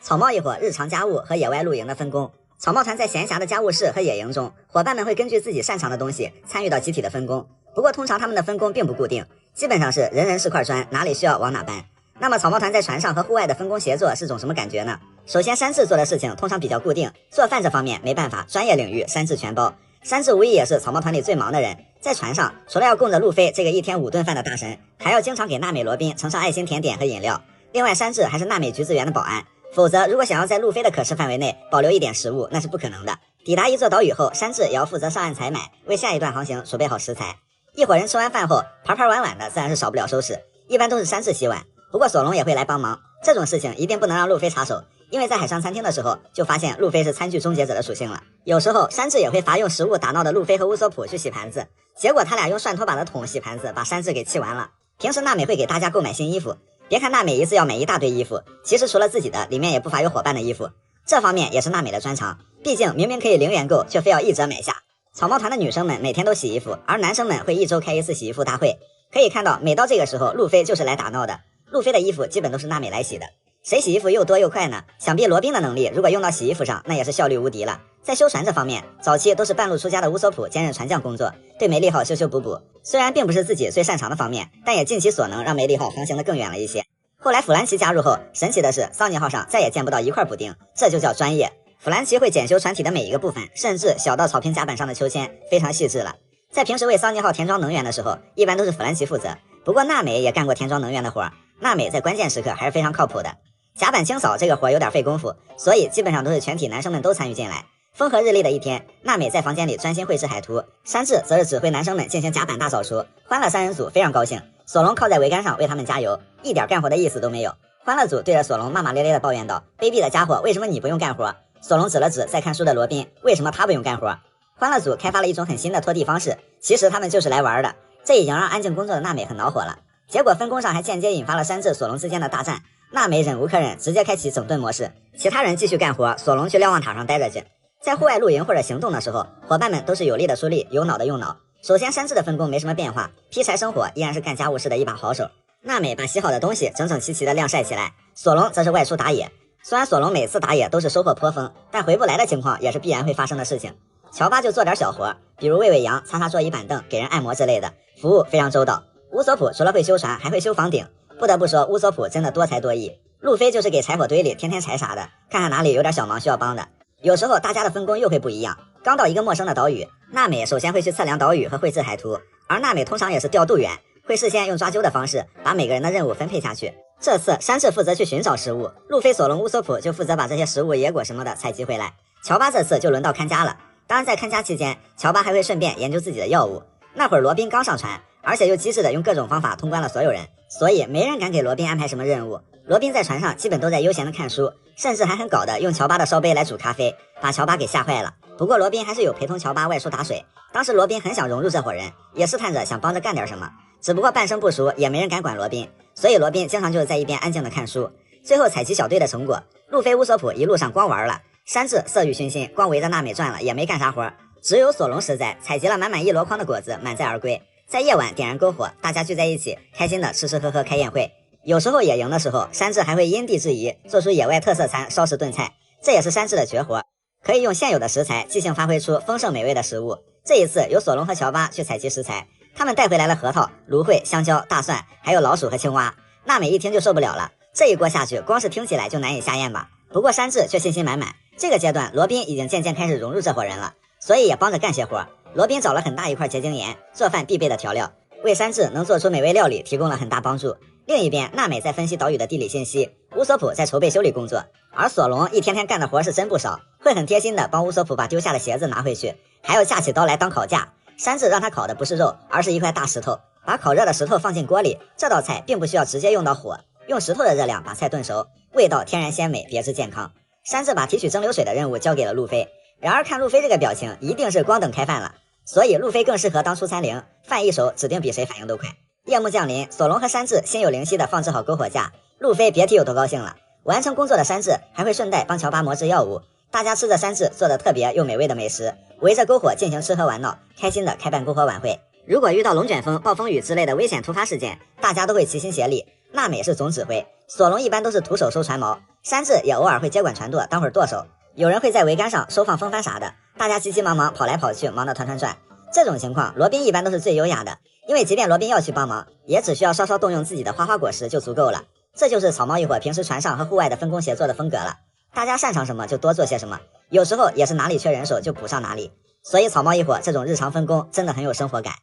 草帽一伙日常家务和野外露营的分工。草帽团在闲暇的家务事和野营中，伙伴们会根据自己擅长的东西参与到集体的分工。不过通常他们的分工并不固定，基本上是人人是块砖，哪里需要往哪搬。那么草帽团在船上和户外的分工协作是种什么感觉呢？首先山治做的事情通常比较固定，做饭这方面没办法，专业领域山治全包。山治无疑也是草帽团里最忙的人，在船上除了要供着路飞这个一天5顿饭的大神，还要经常给娜美罗宾盛上爱心甜点和饮料。另外山治还是娜美橘子园的保安，否则如果想要在路飞的可视范围内保留一点食物，那是不可能的。抵达一座岛屿后，山治也要负责上岸采买，为下一段航行储备好食材。一伙人吃完饭后，盘盘碗碗的自然是少不了收拾，一般都是山治洗碗，不过索隆也会来帮忙。这种事情一定不能让路飞插手，因为在海上餐厅的时候就发现路飞是餐具终结者的属性了。有时候山治也会罚用食物打闹的路飞和乌索普去洗盘子，结果他俩用涮拖把的桶洗盘子，把山治给气完了。平时娜美会给大家购买新衣服，别看娜美一次要买一大堆衣服，其实除了自己的，里面也不乏有伙伴的衣服，这方面也是娜美的专长。毕竟明明可以零元购，却非要一折买下。草帽团的女生们每天都洗衣服，而男生们会一周开一次洗衣服大会。可以看到，每到这个时候，路飞就是来打闹的。路飞的衣服基本都是娜美来洗的。谁洗衣服又多又快呢？想必罗宾的能力如果用到洗衣服上，那也是效率无敌了。在修船这方面，早期都是半路出家的乌索普兼任船匠工作，对梅利号修修补补。虽然并不是自己最擅长的方面，但也尽其所能让梅利号航行得更远了一些。后来弗兰奇加入后，神奇的是桑尼号上再也见不到一块补丁，这就叫专业。弗兰奇会检修船体的每一个部分，甚至小到草坪甲板上的秋千，非常细致了。在平时为桑尼号填装能源的时候，一般都是弗兰奇负责，不过娜美也干过填装能源的活，娜美在关键时刻还是非常靠谱的。甲板清扫这个活有点费功夫，所以基本上都是全体男生们都参与进来。风和日丽的一天，娜美在房间里专心绘制海图，山治则是指挥男生们进行甲板大扫除。欢乐三人组非常高兴，索隆靠在桅杆上为他们加油，一点干活的意思都没有。欢乐组对着索隆骂骂咧咧的抱怨道：“卑鄙的家伙，为什么你不用干活？”索隆指了指在看书的罗宾，为什么他不用干活？欢乐组开发了一种很新的拖地方式，其实他们就是来玩的，这已经让安静工作的娜美很恼火了。结果分工上还间接引发了山治索隆之间的大战，娜美忍无可忍，直接开启整顿模式，其他人继续干活，索隆去瞭望塔上待着去。在户外露营或者行动的时候，伙伴们都是有力的出力，有脑的用脑。首先山治的分工没什么变化，劈柴生火依然是干家务事的一把好手。娜美把洗好的东西整整齐齐的晾晒起来，索隆则是外出打野。虽然索隆每次打野都是收获颇丰，但回不来的情况也是必然会发生的事情。乔巴就做点小活，比如喂喂羊、擦擦桌椅板凳、给人按摩之类的，服务非常周到。乌索普除了会修船，还会修房顶，不得不说乌索普真的多才多艺。路飞就是给柴火堆里添添柴啥的，看看哪里有点小忙需要帮的。有时候大家的分工又会不一样，刚到一个陌生的岛屿，娜美首先会去测量岛屿和绘制海图，而娜美通常也是调度员，会事先用抓阄的方式把每个人的任务分配下去。这次山治负责去寻找食物，路飞、索隆、乌索普就负责把这些食物、野果什么的采集回来。乔巴这次就轮到看家了，当然在看家期间，乔巴还会顺便研究自己的药物。那会儿罗宾刚上船，而且又机智的用各种方法通关了所有人，所以没人敢给罗宾安排什么任务。罗宾在船上基本都在悠闲的看书，甚至还很搞的用乔巴的烧杯来煮咖啡，把乔巴给吓坏了。不过罗宾还是有陪同乔巴外出打水，当时罗宾很想融入这伙人，也试探着想帮着干点什么，只不过半生不熟，也没人敢管罗宾，所以罗宾经常就是在一边安静的看书。最后采集小队的成果，路飞、乌索普一路上光玩了，山治色欲熏心，光围着娜美转了，也没干啥活，只有索隆实在，采集了满满一箩筐的果子，满载而归。在夜晚点燃篝火，大家聚在一起，开心的吃吃喝喝开宴会。有时候野营的时候，山治还会因地制宜做出野外特色餐烧食炖菜，这也是山治的绝活，可以用现有的食材即兴发挥出丰盛美味的食物。这一次由索隆和乔巴去采集食材，他们带回来了核桃、芦荟、香蕉、大蒜，还有老鼠和青蛙。娜美一听就受不了了，这一锅下去，光是听起来就难以下咽吧。不过山治却信心满满，这个阶段罗宾已经渐渐开始融入这伙人了，所以也帮着干些活。罗宾找了很大一块结晶盐，做饭必备的调料，为山治能做出美味料理提供了很大帮助。另一边，娜美在分析岛屿的地理信息，乌索普在筹备修理工作，而索隆一天天干的活是真不少，会很贴心的帮乌索普把丢下的鞋子拿回去，还要架起刀来当烤架。山治让他烤的不是肉，而是一块大石头，把烤热的石头放进锅里，这道菜并不需要直接用到火，用石头的热量把菜炖熟，味道天然鲜美，别致健康。山治把提取蒸馏水的任务交给了路飞，然而看路飞这个表情，一定是光等开饭了，所以路飞更适合当出餐灵，饭一熟指定比谁反应都快。夜幕降临，索隆和山治心有灵犀的放置好篝火架，路飞别提有多高兴了。完成工作的山治还会顺带帮乔巴磨制药物，大家吃着山治做的特别又美味的美食，围着篝火进行吃喝玩闹，开心的开办篝火晚会。如果遇到龙卷风、暴风雨之类的危险突发事件，大家都会齐心协力。娜美是总指挥，索隆一般都是徒手收船锚，山治也偶尔会接管船舵当会儿舵手，有人会在桅杆上收放风帆啥的，大家急急忙忙跑来跑去，忙得团团转。这种情况罗宾一般都是最优雅的，因为即便罗宾要去帮忙，也只需要稍稍动用自己的花花果实就足够了。这就是草帽一伙平时船上和户外的分工协作的风格了，大家擅长什么就多做些什么，有时候也是哪里缺人手就补上哪里，所以草帽一伙这种日常分工真的很有生活感。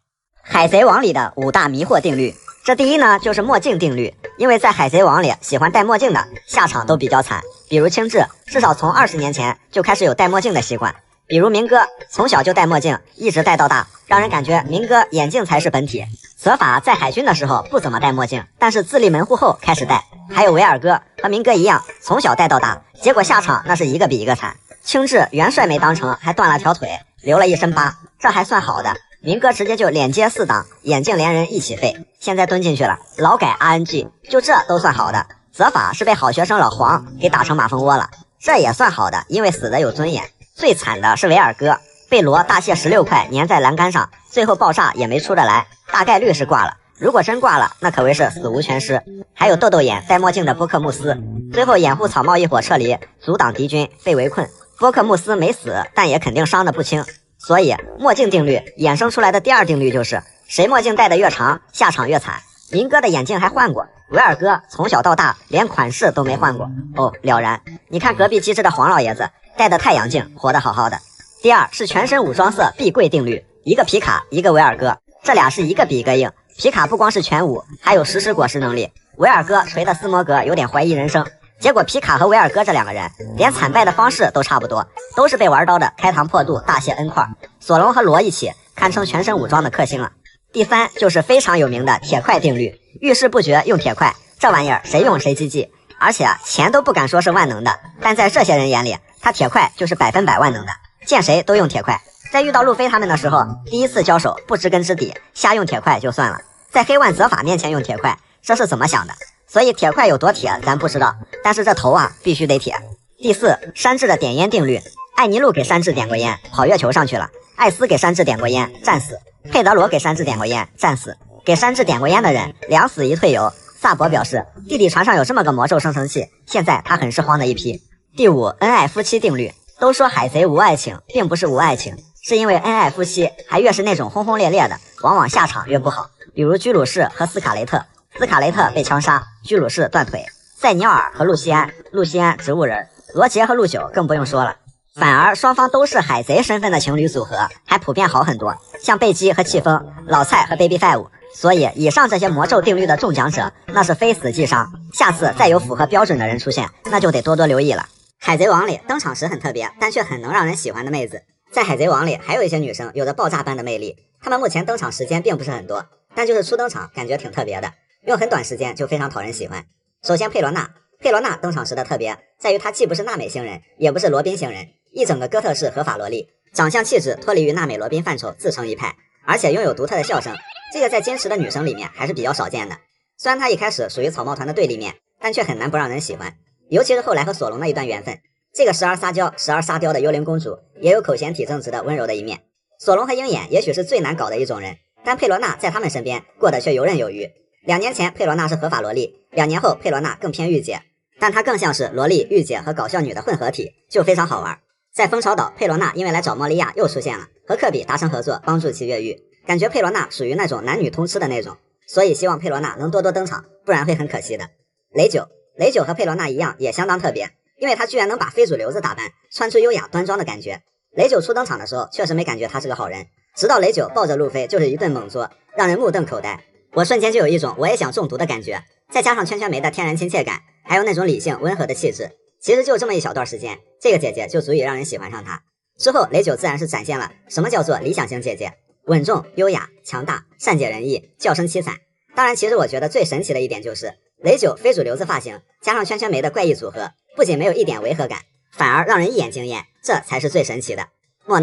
海贼王里的5大迷惑定律，这第一呢就是墨镜定律，因为在海贼王里喜欢戴墨镜的下场都比较惨，比如青雉至少从20年前就开始有戴墨镜的习惯，比如明哥从小就戴墨镜，一直戴到大，让人感觉明哥眼镜才是本体。泽法在海军的时候不怎么戴墨镜，但是自立门户后开始戴。还有维尔哥和明哥一样，从小戴到大，结果下场那是一个比一个惨。青雉元帅没当成，还断了条腿，留了一身疤，这还算好的。明哥直接就连接4档，眼镜连人一起废，现在蹲进去了，劳改 RNG， 就这都算好的。泽法是被好学生老黄给打成马蜂窝了，这也算好的，因为死的有尊严。最惨的是维尔哥，被罗大卸16块粘在栏杆上，最后爆炸也没出得来，大概率是挂了。如果真挂了，那可谓是死无全尸。还有豆豆眼戴墨镜的波克穆斯，最后掩护草帽一伙撤离，阻挡敌军被围困。波克穆斯没死，但也肯定伤得不轻。所以墨镜定律衍生出来的第2定律就是，谁墨镜戴得越长，下场越惨。明哥的眼镜还换过，维尔哥从小到大连款式都没换过。哦，了然，你看隔壁机智的黄老爷子戴的太阳镜，活得好好的。第2是全身武装色必贵定律，一个皮卡，一个维尔哥，这俩是一个比一个硬。皮卡不光是全武，还有实时果实能力，维尔哥锤的斯摩格有点怀疑人生。结果皮卡和维尔哥这2个人连惨败的方式都差不多，都是被玩刀的开膛破肚大卸 N 块。索隆和罗一起堪称全身武装的克星了。第3就是非常有名的铁块定律，遇事不决用铁块，这玩意儿谁用谁积极，而且钱都不敢说是万能的，但在这些人眼里，他铁块就是100%万能的，见谁都用铁块。在遇到路飞他们的时候，第一次交手不知根知底，瞎用铁块就算了，在黑腕泽法面前用铁块，这是怎么想的？所以铁块有多铁咱不知道，但是这头啊必须得铁。第4，山治的点烟定律，艾尼路给山治点过烟，跑月球上去了；艾斯给山治点过烟，战死；佩德罗给山治点过烟，战死。给山治点过烟的人2死1退游。萨博表示，弟弟船上有这么个魔咒生成器，现在他很是慌的一批。第5，恩爱夫妻定律，都说海贼无爱情，并不是无爱情，是因为恩爱夫妻还越是那种轰轰烈烈的，往往下场越不好。比如居鲁士和斯卡雷特，斯卡雷特被枪杀，居鲁士断腿；塞尼尔和露西安，露西安植物人；罗杰和陆九更不用说了。反而双方都是海贼身份的情侣组合还普遍好很多，像贝基和气风，老蔡和 Baby Five。所以以上这些魔咒定律的中奖者，那是非死即伤。下次再有符合标准的人出现，那就得多多留意了。海贼王里登场时很特别，但却很能让人喜欢的妹子，在海贼王里还有一些女生有着爆炸般的魅力，她们目前登场时间并不是很多，但就是初登场感觉挺特别的，用很短时间就非常讨人喜欢。首先佩罗娜登场时的特别在于她既不是娜美星人，也不是罗宾星人，一整个哥特式合法萝莉，长相气质脱离于娜美罗宾范畴，自成一派，而且拥有独特的笑声，这个在坚持的女生里面还是比较少见的。虽然她一开始属于草帽团的对立面，但却很难不让人喜欢，尤其是后来和索隆的一段缘分。这个时而撒娇时而沙雕的幽灵公主，也有口嫌体正直的温柔的一面。索隆和鹰眼也许是最难搞的一种人，但佩罗娜在他们身边过得却游刃有余。2年前佩罗娜是合法萝莉，2年后佩罗娜更偏御姐，但她更像是萝莉、御姐和搞笑女的混合体，就非常好玩。在蜂巢岛，佩罗娜因为来找莫利亚又出现了，和科比达成合作，帮助其越狱。感觉佩罗娜属于那种男女通吃的那种，所以希望佩罗娜能多多登场，不然会很可惜的。雷九和佩罗娜一样也相当特别，因为他居然能把非主流子打扮，穿出优雅端庄的感觉。雷九初登场的时候确实没感觉他是个好人，直到雷九抱着路飞就是一顿猛捉，让人目瞪口呆。我瞬间就有一种我也想中毒的感觉，再加上圈圈梅的天然亲切感，还有那种理性温和的气质，其实就这么一小段时间，这个姐姐就足以让人喜欢上她。之后雷九自然是展现了什么叫做理想型姐姐，稳重、优雅、强大、善解人意、叫声凄惨。当然其实我觉得最神奇的一点就是雷九非主流子发型加上圈圈梅的怪异组合，不仅没有一点违和感，反而让人一眼惊艳，这才是最神奇的。莫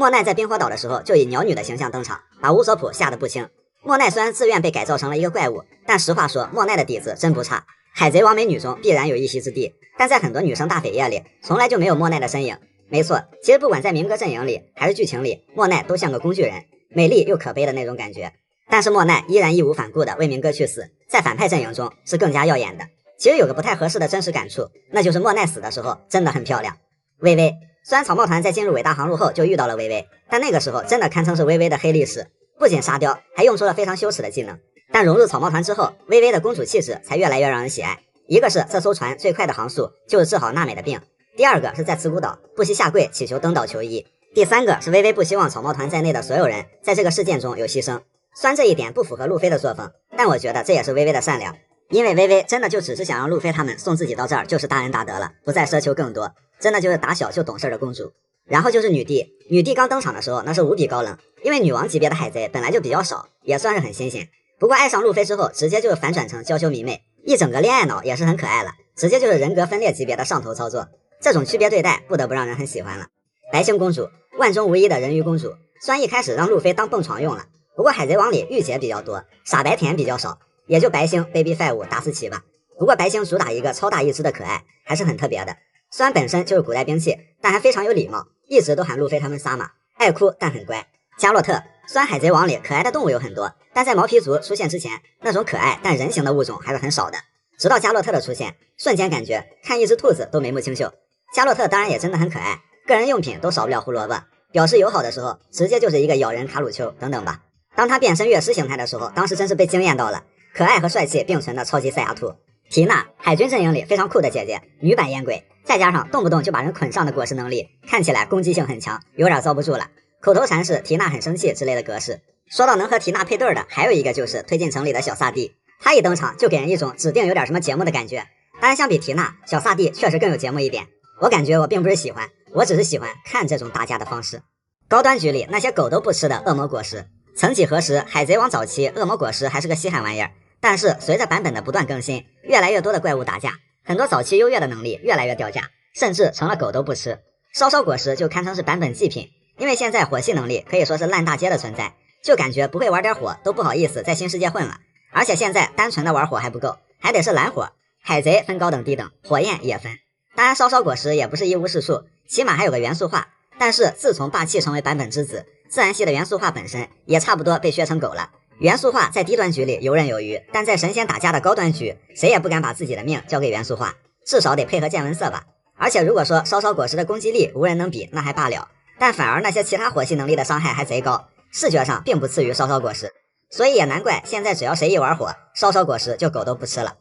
奈在冰火岛的时候就以鸟女的形象登场，把乌索普吓得不轻。莫奈虽然自愿被改造成了一个怪物，但实话说莫奈的底子真不差，海贼王美女中必然有一席之地，但在很多女生大扉页里从来就没有莫奈的身影。没错，其实不管在明哥阵营里还是剧情里，莫奈都像个工具人，美丽又可悲的那种感觉。但是莫奈依然义无反顾地为明哥去死，在反派阵营中是更加耀眼的。其实有个不太合适的真实感触，那就是莫奈死的时候真的很漂亮。薇薇，虽然草帽团在进入伟大航路后就遇到了薇薇，但那个时候真的堪称是薇薇的黑历史，不仅沙雕，还用出了非常羞耻的技能。但融入草帽团之后，薇薇的公主气质才越来越让人喜爱。一个是这艘船最快的航速就是治好娜美的病，第二个是在慈古岛不惜下跪祈求登岛求医，第三个是薇薇不希望草帽团在内的所有人在这个事件中有牺牲。虽然这一点不符合路飞的作风，但我觉得这也是薇薇的善良，因为薇薇真的就只是想让路飞他们送自己到这儿就是大恩大德了，不再奢求更多，真的就是打小就懂事的公主。然后就是女帝，女帝刚登场的时候那是无比高冷，因为女王级别的海贼本来就比较少，也算是很新鲜。不过爱上路飞之后，直接就反转成娇羞迷妹，一整个恋爱脑也是很可爱了，直接就是人格分裂级别的上头操作，这种区别对待不得不让人很喜欢了。白星公主，万中无一的人鱼公主，虽然一开始让路飞当蹦床用了，不过海贼王里御姐比较多，傻白甜比较少，也就白星 Baby 5打死棋吧。不过白星主打一个超大一只的可爱，还是很特别的。虽然本身就是古代兵器，但还非常有礼貌，一直都喊路飞他们杀马，爱哭但很乖。加洛特，虽然海贼王里可爱的动物有很多，但在毛皮族出现之前，那种可爱但人形的物种还是很少的。直到加洛特的出现，瞬间感觉看一只兔子都眉目清秀。加洛特当然也真的很可爱，个人用品都少不了胡萝卜，表示友好的时候直接就是一个咬人卡鲁丘等等吧。当他变身月狮形态的时候，当时真是被惊艳到了，可爱和帅气并存的超级赛亚兔。缇娜，海军阵营里非常酷的姐姐，女版烟鬼，再加上动不动就把人捆上的果实能力，看起来攻击性很强，有点遭不住了。口头禅是缇娜很生气之类的格式。说到能和缇娜配对的，还有一个就是推进城里的小萨蒂，他一登场就给人一种指定有点什么节目的感觉。当然相比缇娜，小萨蒂确实更有节目一点。我感觉我并不是喜欢，我只是喜欢看这种打架的方式。高端局里那些狗都不吃的恶魔果实，曾几何时海贼王早期恶魔果实还是个稀罕玩意儿，但是随着版本的不断更新，越来越多的怪物打架，很多早期优越的能力越来越掉价，甚至成了狗都不吃。烧烧果实就堪称是版本祭品，因为现在火系能力可以说是烂大街的存在，就感觉不会玩点火都不好意思在新世界混了。而且现在单纯的玩火还不够，还得是蓝火，海贼分高等低等，火焰也分。当然烧烧果实也不是一无是处，起码还有个元素化，但是自从霸气成为版本之子，自然系的元素化本身也差不多被削成狗了。元素化在低端局里游刃有余，但在神仙打架的高端局，谁也不敢把自己的命交给元素化，至少得配合见闻色吧。而且如果说烧烧果实的攻击力无人能比，那还罢了，但反而那些其他火系能力的伤害还贼高，视觉上并不次于烧烧果实，所以也难怪现在只要谁一玩火，烧烧果实就狗都不吃了。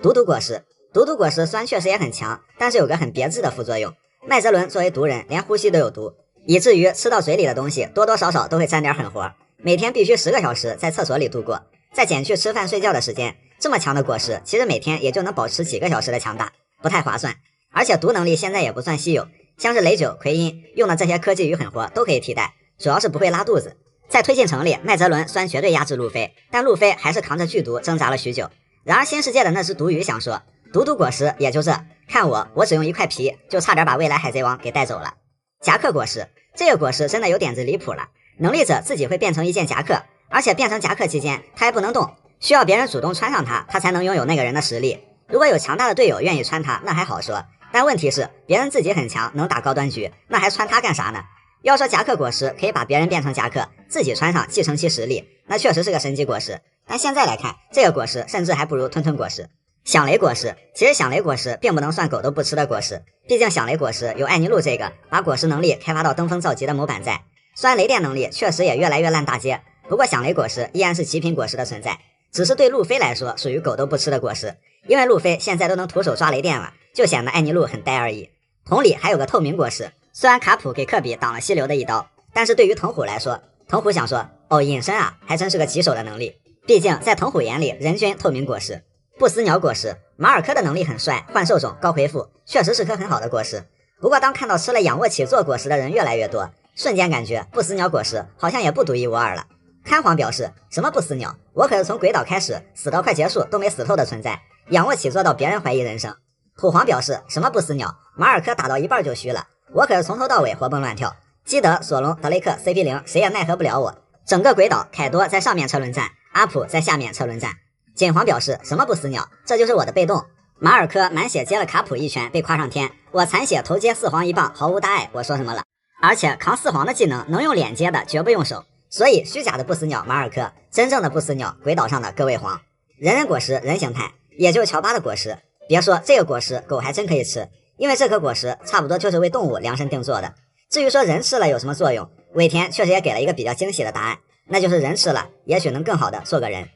毒毒果实，毒毒果实虽然确实也很强，但是有个很别致的副作用，麦哲伦作为毒人，连呼吸都有毒，以至于吃到嘴里的东西多多少少都会沾点狠活，每天必须10个小时在厕所里度过，再减去吃饭睡觉的时间，这么强的果实其实每天也就能保持几个小时的强大，不太划算。而且毒能力现在也不算稀有，像是雷九、奎因用的这些科技与狠活都可以替代，主要是不会拉肚子。在推进城里，麦哲伦虽然绝对压制路飞，但路飞还是扛着剧毒挣扎了许久。然而新世界的那只毒鱼想说，毒毒果实也就这，看我只用一块皮就差点把未来海贼王给带走了。夹克果实，这个果实真的有点子离谱了，能力者自己会变成一件夹克，而且变成夹克期间他还不能动，需要别人主动穿上它，他才能拥有那个人的实力。如果有强大的队友愿意穿它，那还好说，但问题是别人自己很强，能打高端局，那还穿它干啥呢？要说夹克果实可以把别人变成夹克，自己穿上继承其实力，那确实是个神级果实。但现在来看，这个果实甚至还不如吞吞果实。响雷果实，其实响雷果实并不能算狗都不吃的果实，毕竟响雷果实有艾尼路这个把果实能力开发到登峰造极的模板在。虽然雷电能力确实也越来越烂大街，不过响雷果实依然是极品果实的存在，只是对路飞来说属于狗都不吃的果实，因为路飞现在都能徒手抓雷电了，就显得艾尼路很呆而已。同理还有个透明果实，虽然卡普给科比挡了溪流的一刀，但是对于藤虎来说，藤虎想说哦隐身啊，还真是个棘手的能力，毕竟在藤虎眼里人均透明果实。不死鸟果实，马尔科的能力很帅，幻兽种高回复，确实是颗很好的果实。不过当看到吃了仰卧起坐果实的人越来越多，瞬间感觉不死鸟果实好像也不独一无二了。看皇表示什么不死鸟，我可是从鬼岛开始死到快结束都没死透的存在，仰卧起坐到别人怀疑人生。土皇表示什么不死鸟，马尔科打到一半就虚了，我可是从头到尾活蹦乱跳，基德、索隆、德雷克、CP0 谁也奈何不了我。整个鬼岛凯多在上面车轮战，阿普在下面车轮战。锦皇表示什么不死鸟，这就是我的被动。马尔科满血接了卡普一拳被夸上天，我残血头接4皇一棒毫无大碍，我说什么了？而且扛4皇的技能能用脸接的绝不用手，所以虚假的不死鸟马尔科，真正的不死鸟鬼岛上的各位皇。人人果实人形态，也就是乔巴的果实，别说这个果实，狗还真可以吃，因为这颗果实差不多就是为动物量身定做的。至于说人吃了有什么作用，尾田确实也给了一个比较惊喜的答案，那就是人吃了也许能更好的做个人。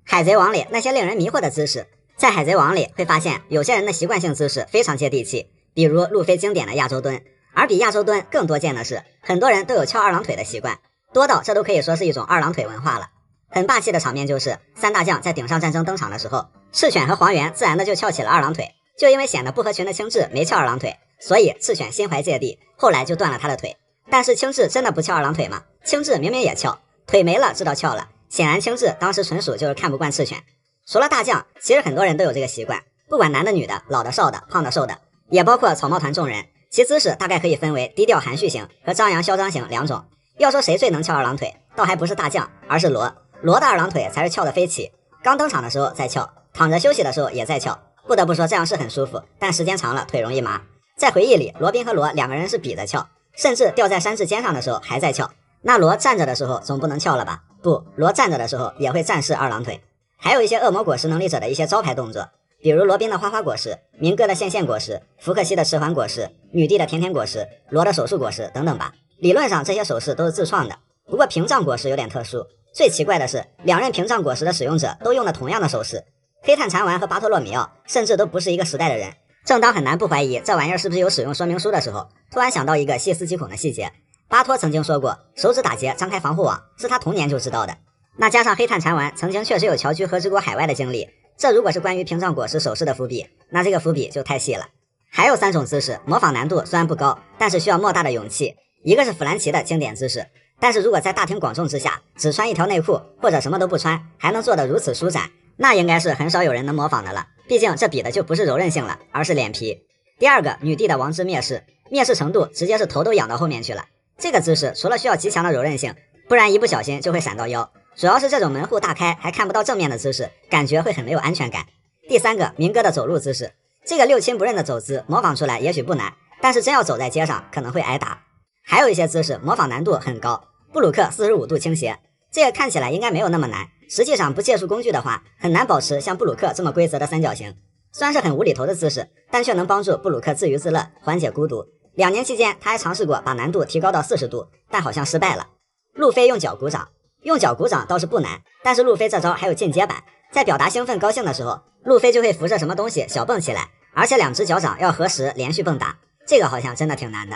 海贼王里那些令人迷惑的姿势，在海贼王里会发现有些人的习惯性姿势非常接地气，比如路飞经典的亚洲蹲，而比亚洲蹲更多见的是，很多人都有翘二郎腿的习惯，多到这都可以说是一种二郎腿文化了。很霸气的场面就是三大将在顶上战争登场的时候，赤犬和黄猿自然的就翘起了二郎腿，就因为显得不合群的青雉没翘二郎腿，所以赤犬心怀芥蒂，后来就断了他的腿。但是青雉真的不翘二郎腿吗？青雉明明也翘，腿没了知道翘了，显然青雉当时纯属就是看不惯赤犬。除了大将，其实很多人都有这个习惯，不管男的女的，老的少的，胖的瘦的，也包括草帽团众人，其姿势大概可以分为低调含蓄型和张扬嚣张型两种。要说谁最能翘二郎腿，倒还不是大将，而是罗的二郎腿才是翘得飞起，刚登场的时候在翘，躺着休息的时候也在翘，不得不说这样是很舒服，但时间长了腿容易麻。在回忆里，罗宾和罗两个人是比着翘，甚至吊在山治肩上的时候还在翘。那罗站着的时候总不能翘了吧？不，罗站着的时候也会战士二郎腿。还有一些恶魔果实能力者的一些招牌动作，比如罗宾的花花果实、明哥的线线果实、福克西的迟缓果实、女帝的甜甜果实、罗的手术果实等等吧。理论上这些手势都是自创的，不过屏障果实有点特殊。最奇怪的是，两任屏障果实的使用者都用了同样的手势，黑炭禅丸和巴托洛米奥甚至都不是一个时代的人。正当很难不怀疑这玩意儿是不是有使用说明书的时候，突然想到一个细思极恐的细节，巴托曾经说过手指打结张开防护网是他童年就知道的。那加上黑炭禅丸曾经确实有侨居和之国海外的经历，这如果是关于屏障果实手势的伏笔，那这个伏笔就太细了。还有3种姿势，模仿难度虽然不高，但是需要莫大的勇气。一个是弗兰奇的经典姿势，但是如果在大庭广众之下只穿一条内裤或者什么都不穿，还能做得如此舒展，那应该是很少有人能模仿的了。毕竟这比的就不是柔韧性了，而是脸皮。第二个，女帝的王之蔑视，蔑视程度直接是头都仰到后面去了。这个姿势除了需要极强的柔韧性，不然一不小心就会闪到腰。主要是这种门户大开还看不到正面的姿势，感觉会很没有安全感。第三个，明哥的走路姿势，这个六亲不认的走姿模仿出来也许不难，但是真要走在街上可能会挨打。还有一些姿势模仿难度很高，布鲁克45度倾斜，这个看起来应该没有那么难，实际上不借助工具的话，很难保持像布鲁克这么规则的三角形。虽然是很无厘头的姿势，但却能帮助布鲁克自娱自乐，缓解孤独。2年期间，他还尝试过把难度提高到40度，但好像失败了。路飞用脚鼓掌，用脚鼓掌倒是不难，但是路飞这招还有进阶版，在表达兴奋高兴的时候，路飞就会扶着什么东西小蹦起来，而且2只脚掌要合十连续蹦跶，这个好像真的挺难的。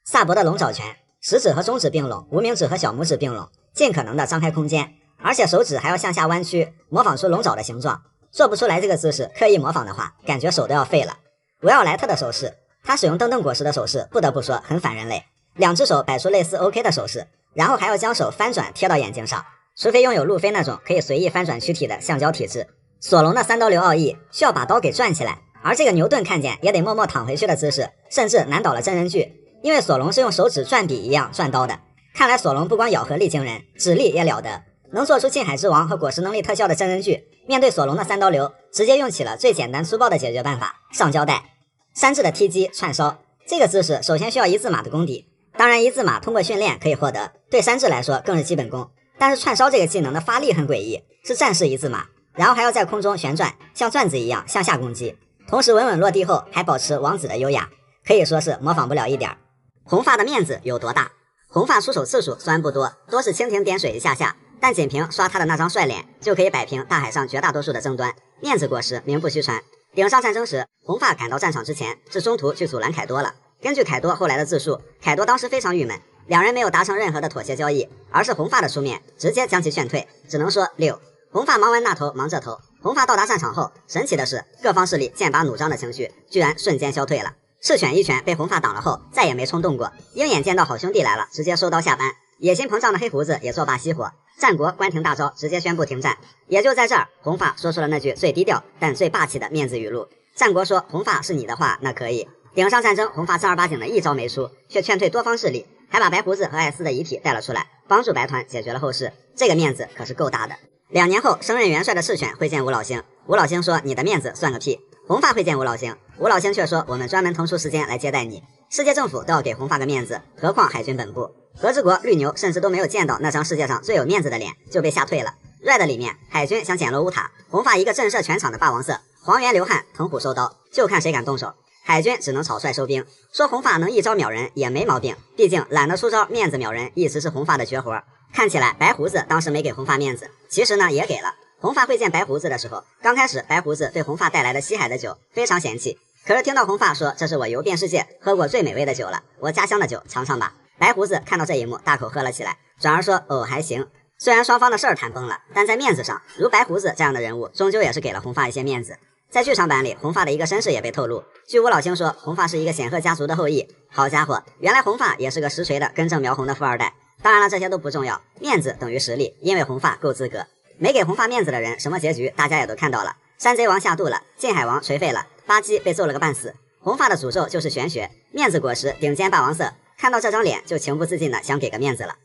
萨博的龙爪拳，食指和中指并拢，无名指和小拇指并拢，尽可能的张开空间，而且手指还要向下弯曲，模仿出龙爪的形状。做不出来这个姿势，刻意模仿的话，感觉手都要废了。维奥莱特的手势，他使用蹬蹬果实的手势，不得不说很反人类，2只手摆出类似 OK 的手势，然后还要将手翻转贴到眼睛上，除非拥有路飞那种可以随意翻转躯体的橡胶体质。索隆的3刀流奥义需要把刀给转起来，而这个牛顿看见也得默默躺回去的姿势，甚至难倒了真人剧，因为索隆是用手指转笔一样转刀的。看来索隆不光咬合力惊人，指力也了得，能做出近海之王和果实能力特效的真人剧，面对索隆的3刀流，直接用起了最简单粗暴的解决办法，上胶带。山治的踢击串烧，这个姿势首先需要一字马的功底，当然一字马通过训练可以获得，对山治来说更是基本功。但是串烧这个技能的发力很诡异，是战士一字马，然后还要在空中旋转，像转子一样向下攻击，同时稳稳落地后还保持王子的优雅，可以说是模仿不了一点。红发的面子有多大？红发出手次数虽然不多，多是蜻蜓点水一下下，但仅凭刷他的那张帅脸，就可以摆平大海上绝大多数的争端。面子果实名不虚传。顶上战争时，红发赶到战场之前，是中途去阻拦凯多了。根据凯多后来的自述，凯多当时非常郁闷，2人没有达成任何的妥协交易，而是红发的出面，直接将其劝退，只能说6。红发忙完那头，忙这头。红发到达战场后，神奇的是，各方势力剑拔弩张的情绪居然瞬间消退了。赤犬一拳被红发挡了后，再也没冲动过。鹰眼见到好兄弟来了，直接收刀下班。野心膨胀的黑胡子也作罢熄火。战国关停大招，直接宣布停战。也就在这儿，红发说出了那句最低调但最霸气的面子语录。战国说红发是你的话，那可以。顶上战争，红发正儿八经的一招没出，却劝退多方势力，还把白胡子和艾斯的遗体带了出来，帮助白团解决了后事。这个面子可是够大的。2年后，升任元帅的赤犬会见吴老星，吴老星说你的面子算个屁。红发会见吴老星，吴老星却说我们专门腾出时间来接待你，世界政府都要给红发个面子，何况海军本部。和之国绿牛甚至都没有见到那张世界上最有面子的脸，就被吓退了。Red 里面，海军想捡罗乌塔，红发一个震慑全场的霸王色，黄猿流汗，腾虎收刀，就看谁敢动手。海军只能草率收兵，说红发能一招秒人也没毛病，毕竟懒得出招，面子秒人一直是红发的绝活。看起来白胡子当时没给红发面子，其实呢也给了。红发会见白胡子的时候，刚开始白胡子对红发带来的西海的酒非常嫌弃，可是听到红发说这是我游遍世界喝过最美味的酒了，我家乡的酒尝尝吧。白胡子看到这一幕大口喝了起来，转而说哦还行。虽然双方的事儿谈崩了，但在面子上，如白胡子这样的人物终究也是给了红发一些面子。在剧场版里，红发的一个身世也被透露。据吴老星说，红发是一个显赫家族的后裔。好家伙，原来红发也是个实锤的根正苗红的富二代。当然了，这些都不重要，面子等于实力，因为红发够资格。没给红发面子的人，什么结局大家也都看到了。山贼王下肚了，晋海王垂废了，巴基被揍了个半死。红发的诅咒就是玄学，面子果实顶尖霸王色，看到这张脸就情不自禁的想给个面子了。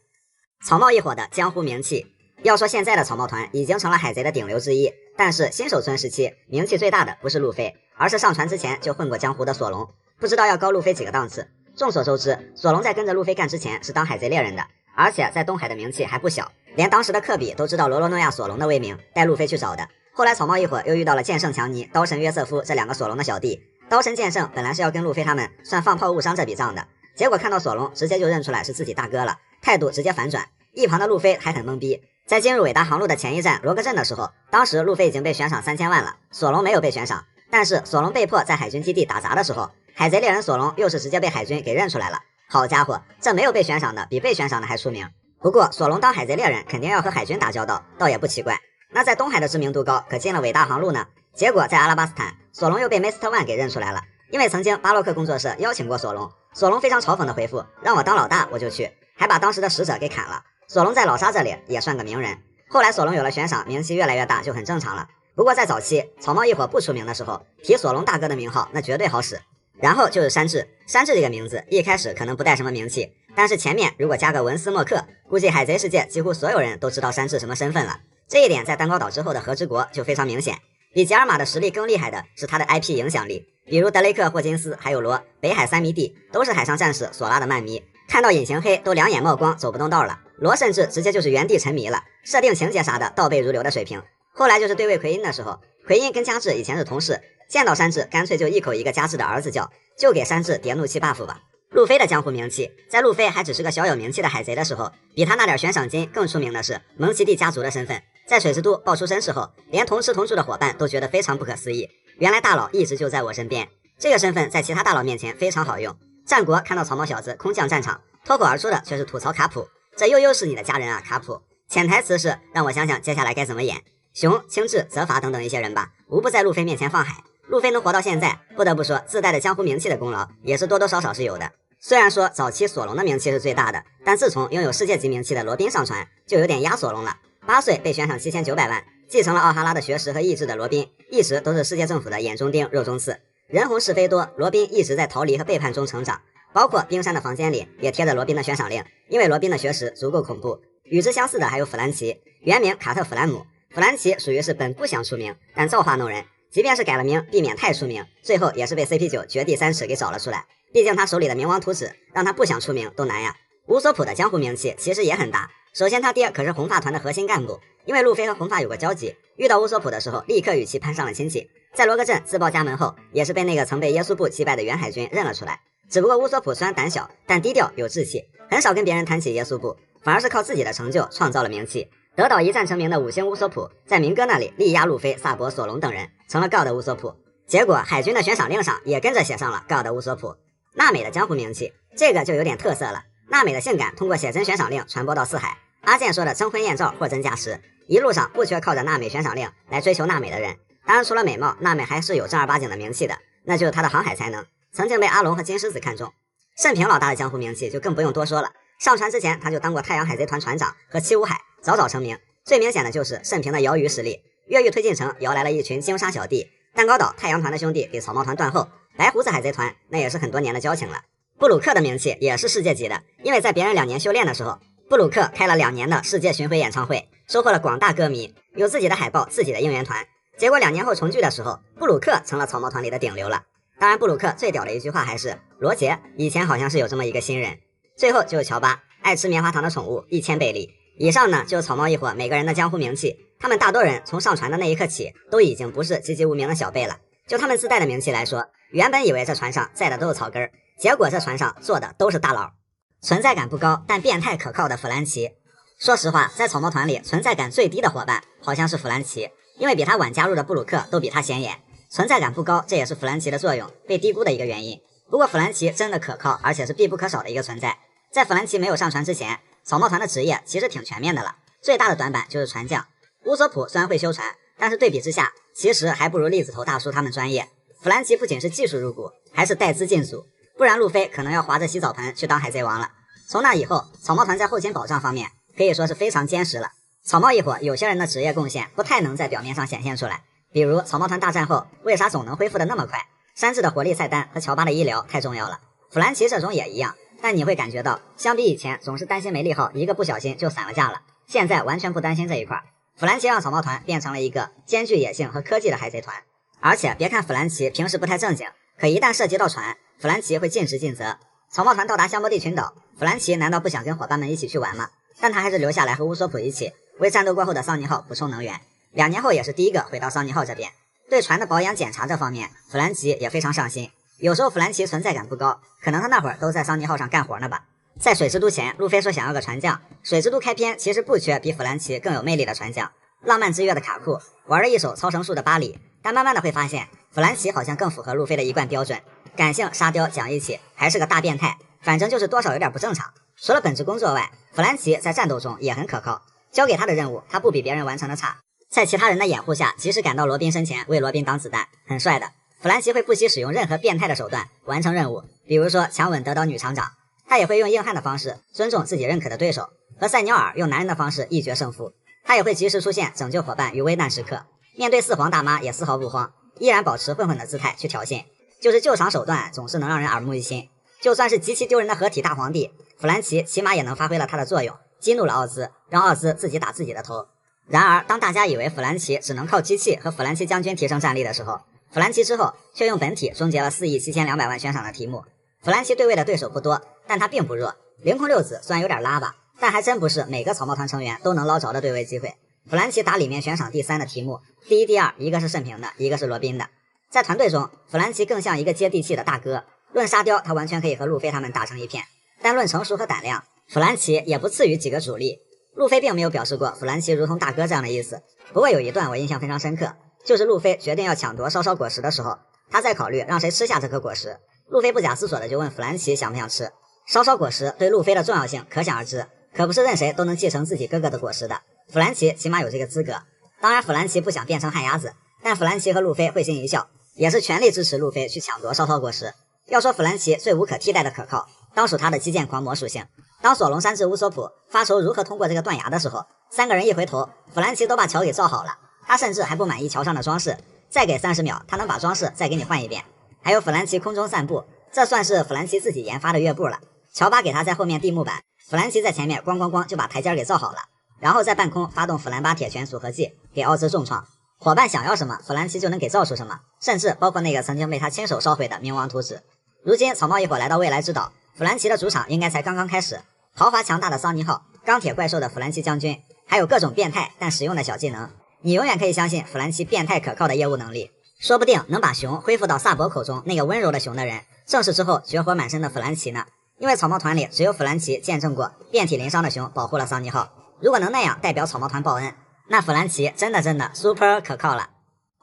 草帽一伙的江湖名气，要说现在的草帽团已经成了海贼的顶流之一，但是新手村时期名气最大的不是路飞，而是上船之前就混过江湖的索隆，不知道要高路飞几个档次。众所周知，索隆在跟着路飞干之前是当海贼猎人的，而且在东海的名气还不小，连当时的科比都知道罗罗诺亚索隆的威名，带路飞去找的。后来草帽一伙又遇到了剑圣强尼、刀神约瑟夫这两个索隆的小弟，刀神剑圣本来是要跟路飞他们算放炮误伤这笔账的，结果看到索隆直接就认出来是自己大哥了，态度直接反转。一旁的路飞还很懵逼。在进入伟大航路的前一站罗格镇的时候，当时路飞已经被悬赏3000万了，索隆没有被悬赏，但是索隆被迫在海军基地打杂的时候，海贼猎人索隆又是直接被海军给认出来了。好家伙，这没有被悬赏的比被悬赏的还出名。不过索隆当海贼猎人肯定要和海军打交道，倒也不奇怪。那在东海的知名度高，可进了伟大航路呢？结果在阿拉巴斯坦，索隆又被 Mr. One 给认出来了，因为曾经巴洛克工作室邀请过索隆，索隆非常嘲讽的回复，让我当老大我就去，还把当时的使者给砍了。索隆在老沙这里也算个名人，后来索隆有了悬赏，名气越来越大就很正常了。不过在早期草帽一伙不出名的时候，提索隆大哥的名号那绝对好使。然后就是山治，山治这个名字一开始可能不带什么名气，但是前面如果加个文斯莫克，估计海贼世界几乎所有人都知道山治什么身份了。这一点在蛋糕岛之后的和之国就非常明显。比吉尔玛的实力更厉害的是他的 IP 影响力，比如德雷克、霍金斯还有罗，北海三迷弟都是海上战士索拉的漫迷，看到隐形黑都两眼冒光走不动道了。罗甚至直接就是原地沉迷了，设定情节啥的倒背如流的水平。后来就是对位奎因的时候，奎因跟加治以前是同事，见到山治干脆就一口一个加治的儿子叫，就给山治叠怒气 buff 吧。路飞的江湖名气，在路飞还只是个小有名气的海贼的时候，比他那点悬赏金更出名的是蒙奇蒂家族的身份。在水之都爆出身世后，连同吃同住的伙伴都觉得非常不可思议，原来大佬一直就在我身边。这个身份在其他大佬面前非常好用。战国看到草帽小子空降战场，脱口而出的却是吐槽卡普，这又是你的家人啊卡普。潜台词是让我想想接下来该怎么演熊、青雉、泽法等等一些人吧，无不在路飞面前放海。路飞能活到现在，不得不说自带的江湖名气的功劳也是多多少少是有的。虽然说早期索隆的名气是最大的，但自从拥有世界级名气的罗宾上船，就有点压索隆了。8岁被悬赏7900万，继承了奥哈拉的学识和意志的罗宾，一直都是世界政府的眼中钉、肉中刺。人红是非多，罗宾一直在逃离和背叛中成长，包括冰山的房间里也贴着罗宾的悬赏令，因为罗宾的学识足够恐怖。与之相似的还有弗兰奇，原名卡特·弗兰姆。弗兰奇属于是本不想出名，但造化弄人，即便是改了名，避免太出名，最后也是被 CP9 绝地3尺给找了出来。毕竟他手里的冥王图纸，让他不想出名都难呀。乌索普的江湖名气其实也很大，首先他爹可是红发团的核心干部，因为路飞和红发有过交集，遇到乌索普的时候立刻与其攀上了亲戚。在罗格镇自报家门后，也是被那个曾被耶稣部击败的原海军认了出来。只不过乌索普虽然胆小，但低调有志气，很少跟别人谈起耶稣部，反而是靠自己的成就创造了名气。德岛一战成名的5星乌索普，在明哥那里力压路飞、萨博、索隆等人，成了 God 乌索普。结果海军的悬赏令上也跟着写上了 God 乌索普。娜美的江湖名气，这个就有点特色了。娜美的性感通过写真悬赏令传播到四海。阿健说的征婚艳照货真价实，一路上不缺靠着娜美悬赏令来追求娜美的人。当然除了美貌，娜美还是有正儿八经的名气的，那就是她的航海才能，曾经被阿龙和金狮子看中。盛平老大的江湖名气就更不用多说了，上船之前他就当过太阳海贼团船长和七武海，早早成名。最明显的就是盛平的摇鱼实力，越狱推进城摇来了一群鲸鲨小弟，蛋糕岛太阳团的兄弟给草帽团断后，白胡子海贼团那也是很多年的交情了。布鲁克的名气也是世界级的，因为在别人2年修炼的时候，布鲁克开了2年的世界巡回演唱会，收获了广大歌迷，有自己的海报、自己的应援团。结果2年后重聚的时候，布鲁克成了草帽团里的顶流了。当然布鲁克最屌的一句话还是罗杰以前好像是有这么一个新人。最后就是乔巴，爱吃棉花糖的宠物1000倍利。以上呢就是草帽一伙每个人的江湖名气，他们大多人从上船的那一刻起，都已经不是籍籍无名的小辈了。就他们自带的名气来说，原本以为这船上载的都是草根儿，结果这船上坐的都是大佬。存在感不高但变态可靠的弗兰奇。说实话，在草帽团里存在感最低的伙伴好像是弗兰奇，因为比他晚加入的布鲁克都比他显眼，存在感不高，这也是弗兰奇的作用被低估的一个原因。不过弗兰奇真的可靠，而且是必不可少的一个存在。在弗兰奇没有上船之前，草帽团的职业其实挺全面的了，最大的短板就是船匠。乌索普虽然会修船，但是对比之下，其实还不如栗子头大叔他们专业。弗兰奇不仅是技术入股，还是带资进组，不然路飞可能要划着洗澡盆去当海贼王了。从那以后，草帽团在后勤保障方面可以说是非常坚实了。草帽一伙有些人的职业贡献不太能在表面上显现出来，比如草帽团大战后为啥总能恢复的那么快？山治的火力菜单和乔巴的医疗太重要了。弗兰奇这种也一样，但你会感觉到，相比以前总是担心梅利号一个不小心就散了架了，现在完全不担心这一块。弗兰奇让草帽团变成了一个兼具野性和科技的海贼团，而且别看弗兰奇平时不太正经，可一旦涉及到船，弗兰奇会尽职尽责。草帽团到达香波地群岛，弗兰奇难道不想跟伙伴们一起去玩吗？但他还是留下来和乌索普一起为战斗过后的桑尼号补充能源。2年后也是第一个回到桑尼号这边。对船的保养检查这方面，弗兰奇也非常上心。有时候弗兰奇存在感不高，可能他那会儿都在桑尼号上干活呢吧。在水之都前，路飞说想要个船匠。水之都开篇其实不缺比弗兰奇更有魅力的船匠。浪漫之月的卡库玩了一手操绳术的巴里，但慢慢的会发现弗兰奇好像更符合路飞的一贯标准，感性沙雕讲义气，还是个大变态，反正就是多少有点不正常。除了本职工作外，弗兰奇在战斗中也很可靠，交给他的任务他不比别人完成的差，在其他人的掩护下及时赶到罗宾身前为罗宾挡子弹，很帅的。弗兰奇会不惜使用任何变态的手段完成任务，比如说强吻得到女厂长，他也会用硬汉的方式尊重自己认可的对手，和塞纽尔用男人的方式一决胜负。他也会及时出现拯救伙伴于危难时刻，面对四皇大妈也丝毫不慌，依然保持混混的姿态去挑衅，就是救场手段总是能让人耳目一新。就算是极其丢人的合体大皇帝，弗兰奇起码也能发挥了他的作用，激怒了奥兹，让奥兹自己打自己的头。然而当大家以为弗兰奇只能靠机器和弗兰奇将军提升战力的时候，弗兰奇之后却用本体终结了4.72亿悬赏的题目。弗兰奇对位的对手不多，但他并不弱。凌空六子虽然有点拉吧，但还真不是每个草帽团成员都能捞着的对位机会。弗兰奇打里面悬赏第3的题目，第1、第2一个是盛平的，一个是罗宾的。在团队中，弗兰奇更像一个接地气的大哥。论沙雕，他完全可以和路飞他们打成一片，但论成熟和胆量，弗兰奇也不次于几个主力。路飞并没有表示过弗兰奇如同大哥这样的意思，不过有一段我印象非常深刻，就是路飞决定要抢夺烧烧果实的时候，他在考虑让谁吃下这颗果实。路飞不假思索的就问弗兰奇想不想吃。烧烧果实对路飞的重要性可想而知，可不是任谁都能继承自己哥哥的果实的，弗兰奇起码有这个资格。当然弗兰奇不想变成旱鸭子，但弗兰奇和路飞会心一笑，也是全力支持路飞去抢夺烧烧果实。要说弗兰奇最无可替代的可靠，当属他的击剑狂魔属性。当索隆、山治、乌索普发愁如何通过这个断崖的时候，3个人一回头，弗兰奇都把桥给造好了。他甚至还不满意桥上的装饰，再给30秒，他能把装饰再给你换一遍。还有弗兰奇空中散步，这算是弗兰奇自己研发的乐步了。乔巴给他在后面地木板，弗兰奇在前面咣咣咣就把台阶给造好了，然后在半空发动弗兰巴铁拳组合技，给奥兹重创。伙伴想要什么，弗兰奇就能给造出什么，甚至包括那个曾经被他亲手烧毁的冥王图纸。如今草帽一伙来到未来之岛，弗兰奇的主场应该才刚刚开始。豪华强大的桑尼号，钢铁怪兽的弗兰奇将军，还有各种变态但实用的小技能，你永远可以相信弗兰奇变态可靠的业务能力。说不定能把熊恢复到萨博口中那个温柔的熊的人，正是之后绝活满身的弗兰奇呢。因为草帽团里只有弗兰奇见证过遍体鳞伤的熊保护了桑尼号，如果能那样代表草帽团报恩，那弗兰奇真的 super 可靠了。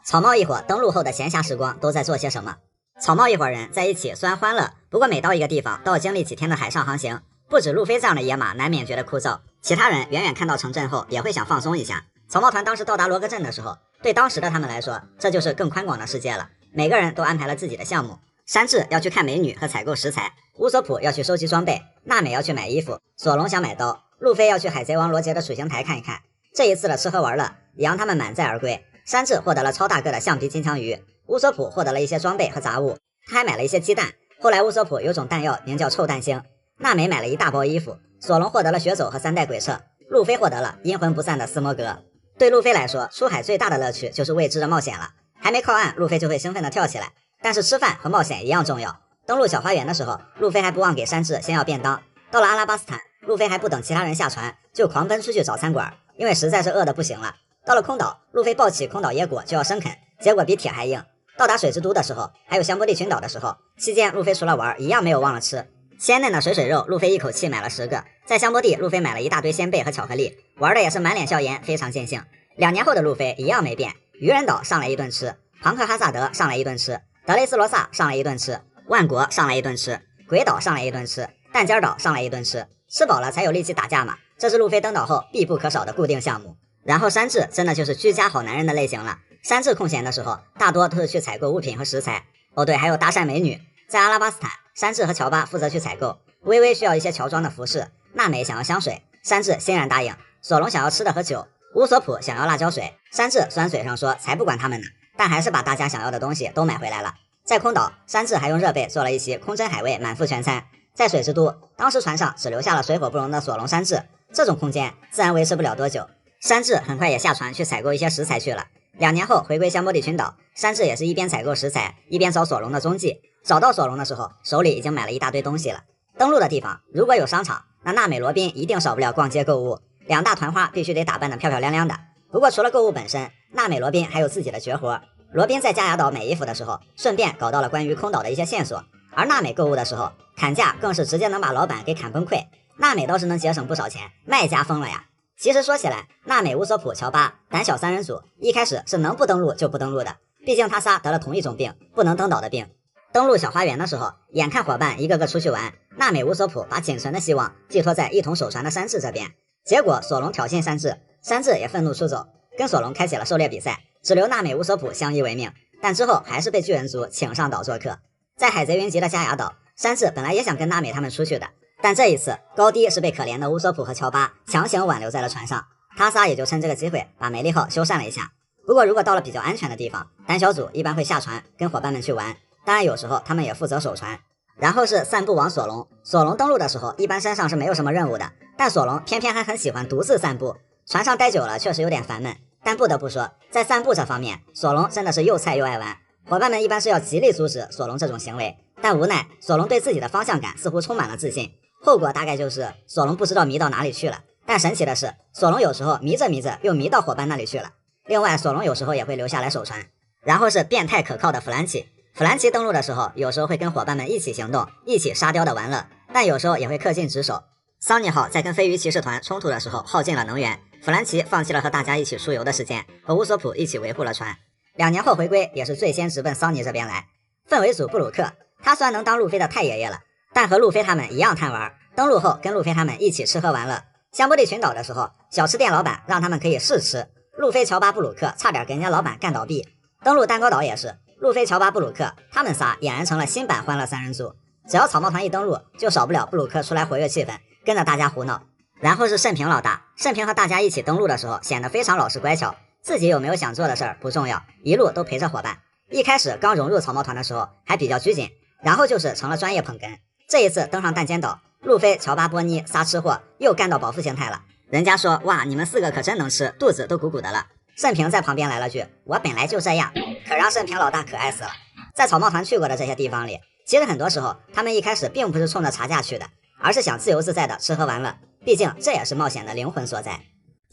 草帽一伙登陆后的闲暇时光都在做些什么？草帽一伙人在一起虽然欢乐，不过每到一个地方都要经历几天的海上航行，不止路飞这样的野马难免觉得枯燥，其他人远远看到城镇后也会想放松一下。草帽团当时到达罗格镇的时候，对当时的他们来说，这就是更宽广的世界了，每个人都安排了自己的项目。山治要去看美女和采购食材，乌索普要去收集装备，娜美要去买衣服，索隆想买刀，路飞要去海贼王罗杰的处刑台看一看。这一次的吃喝玩乐也让他们满载而归。山治获得了超大个的橡皮金枪鱼，乌索普获得了一些装备和杂物，他还买了一些鸡蛋。后来乌索普有种弹药名叫臭蛋星，娜美买了一大包衣服，索隆获得了血走和3代鬼彻，路飞获得了阴魂不散的斯摩格。对路飞来说，出海最大的乐趣就是未知的冒险了。还没靠岸，路飞就会兴奋地跳起来。但是吃饭和冒险一样重要。登陆小花园的时候，路飞还不忘给山治先要便当。到了阿拉巴斯坦，路飞还不等其他人下船，就狂奔出去找餐馆，因为实在是饿得不行了。到了空岛，路飞抱起空岛野果就要生啃，结果比铁还硬。到达水之都的时候，还有香波地群岛的时候，期间路飞除了玩，一样没有忘了吃鲜嫩的水肉，路飞一口气买了10个。在香波地，路飞买了一大堆鲜贝和巧克力，玩的也是满脸笑颜，非常尽兴。2年后的路飞一样没变，渔人岛上来一顿吃，庞克哈萨德上来一顿吃，德雷斯罗萨上来一顿吃，万国上来一顿吃，鬼岛上来一顿吃，蛋尖岛上来一顿吃，吃饱了才有力气打架嘛，这是路飞登岛后必不可少的固定项目。然后山治真的就是居家好男人的类型了，山治空闲的时候大多都是去采购物品和食材。哦对，还有搭讪美女。在阿拉巴斯坦，山治和乔巴负责去采购，微微需要一些乔装的服饰，娜美想要香水，山治欣然答应，索隆想要吃的和酒，乌索普想要辣椒水，山治酸嘴上说才不管他们呢，但还是把大家想要的东西都买回来了。在空岛，山治还用热贝做了一席空蒸海味满腹全餐。在水之都，当时船上只留下了水火不容的索隆、山治，这种空间自然维持不了多久。山治很快也下船去采购一些食材去了。2年后回归香波地群岛，山治也是一边采购食材，一边找索隆的踪迹。找到索隆的时候，手里已经买了一大堆东西了。登陆的地方如果有商场，那娜美罗宾一定少不了逛街购物，2大团花必须得打扮得漂漂亮亮的。不过除了购物本身，娜美罗宾还有自己的绝活。罗宾在加雅岛买衣服的时候，顺便搞到了关于空岛的一些线索，而娜美购物的时候，砍价更是直接能把老板给砍崩溃。娜美倒是能节省不少钱，卖家疯了呀。其实说起来，娜美、乌索普、乔巴胆小3人组一开始是能不登陆就不登陆的，毕竟他仨得了同一种病，不能登岛的病。登陆小花园的时候，眼看伙伴一个个出去玩，娜美、乌索普把仅存的希望寄托在一同守船的山治这边。结果索隆挑衅山治，山治也愤怒出走，跟索隆开启了狩猎比赛，只留娜美、乌索普相依为命。但之后还是被巨人族请上岛做客。在海贼云集的加雅岛，山治本来也想跟娜美他们出去的，但这一次高低是被可怜的乌索普和乔巴强行挽留在了船上，他仨也就趁这个机会把美丽号修缮了一下。不过如果到了比较安全的地方，胆小组一般会下船跟伙伴们去玩，当然有时候他们也负责守船。然后是散步王索隆，索隆登陆的时候一般身上是没有什么任务的，但索隆偏偏还很喜欢独自散步，船上待久了确实有点烦闷，但不得不说在散步这方面索隆真的是又菜又爱玩。伙伴们一般是要极力阻止索隆这种行为，但无奈索隆对自己的方向感似乎充满了自信，后果大概就是索隆不知道迷到哪里去了。但神奇的是，索隆有时候迷着迷着又迷到伙伴那里去了。另外索隆有时候也会留下来守船。然后是变态可靠的弗兰奇，弗兰奇登陆的时候有时候会跟伙伴们一起行动，一起沙雕的玩乐，但有时候也会恪尽职守。桑尼号在跟飞鱼骑士团冲突的时候耗尽了能源，弗兰奇放弃了和大家一起出游的时间，和乌索普一起维护了船。2年后回归，也是最先直奔桑尼这边来。氛围组布鲁克，他虽然能当路飞的太爷爷了，但和路飞他们一样贪玩，登陆后跟路飞他们一起吃喝玩乐。香波地群岛的时候，小吃店老板让他们可以试吃，路飞、乔巴、布鲁克差点给人家老板干倒闭。登陆蛋糕岛也是，路飞、乔巴、布鲁克他们仨俨然成了新版欢乐3人组，只要草帽团一登陆，就少不了布鲁克出来活跃气氛，跟着大家胡闹。然后是盛平老大，盛平和大家一起登陆的时候显得非常老实乖巧，自己有没有想做的事儿不重要，一路都陪着伙伴。一开始刚融入草帽团的时候还比较拘谨，然后就是成了专业捧哏。这一次登上弹尖岛，路飞、乔巴、波尼仨吃货又干到饱腹形态了，人家说哇你们4个可真能吃，肚子都鼓鼓的了。盛平在旁边来了句我本来就这样，可让盛平老大可爱死了。在草帽团去过的这些地方里，其实很多时候他们一开始并不是冲着茶价去的，而是想自由自在的吃喝玩乐，毕竟这也是冒险的灵魂所在。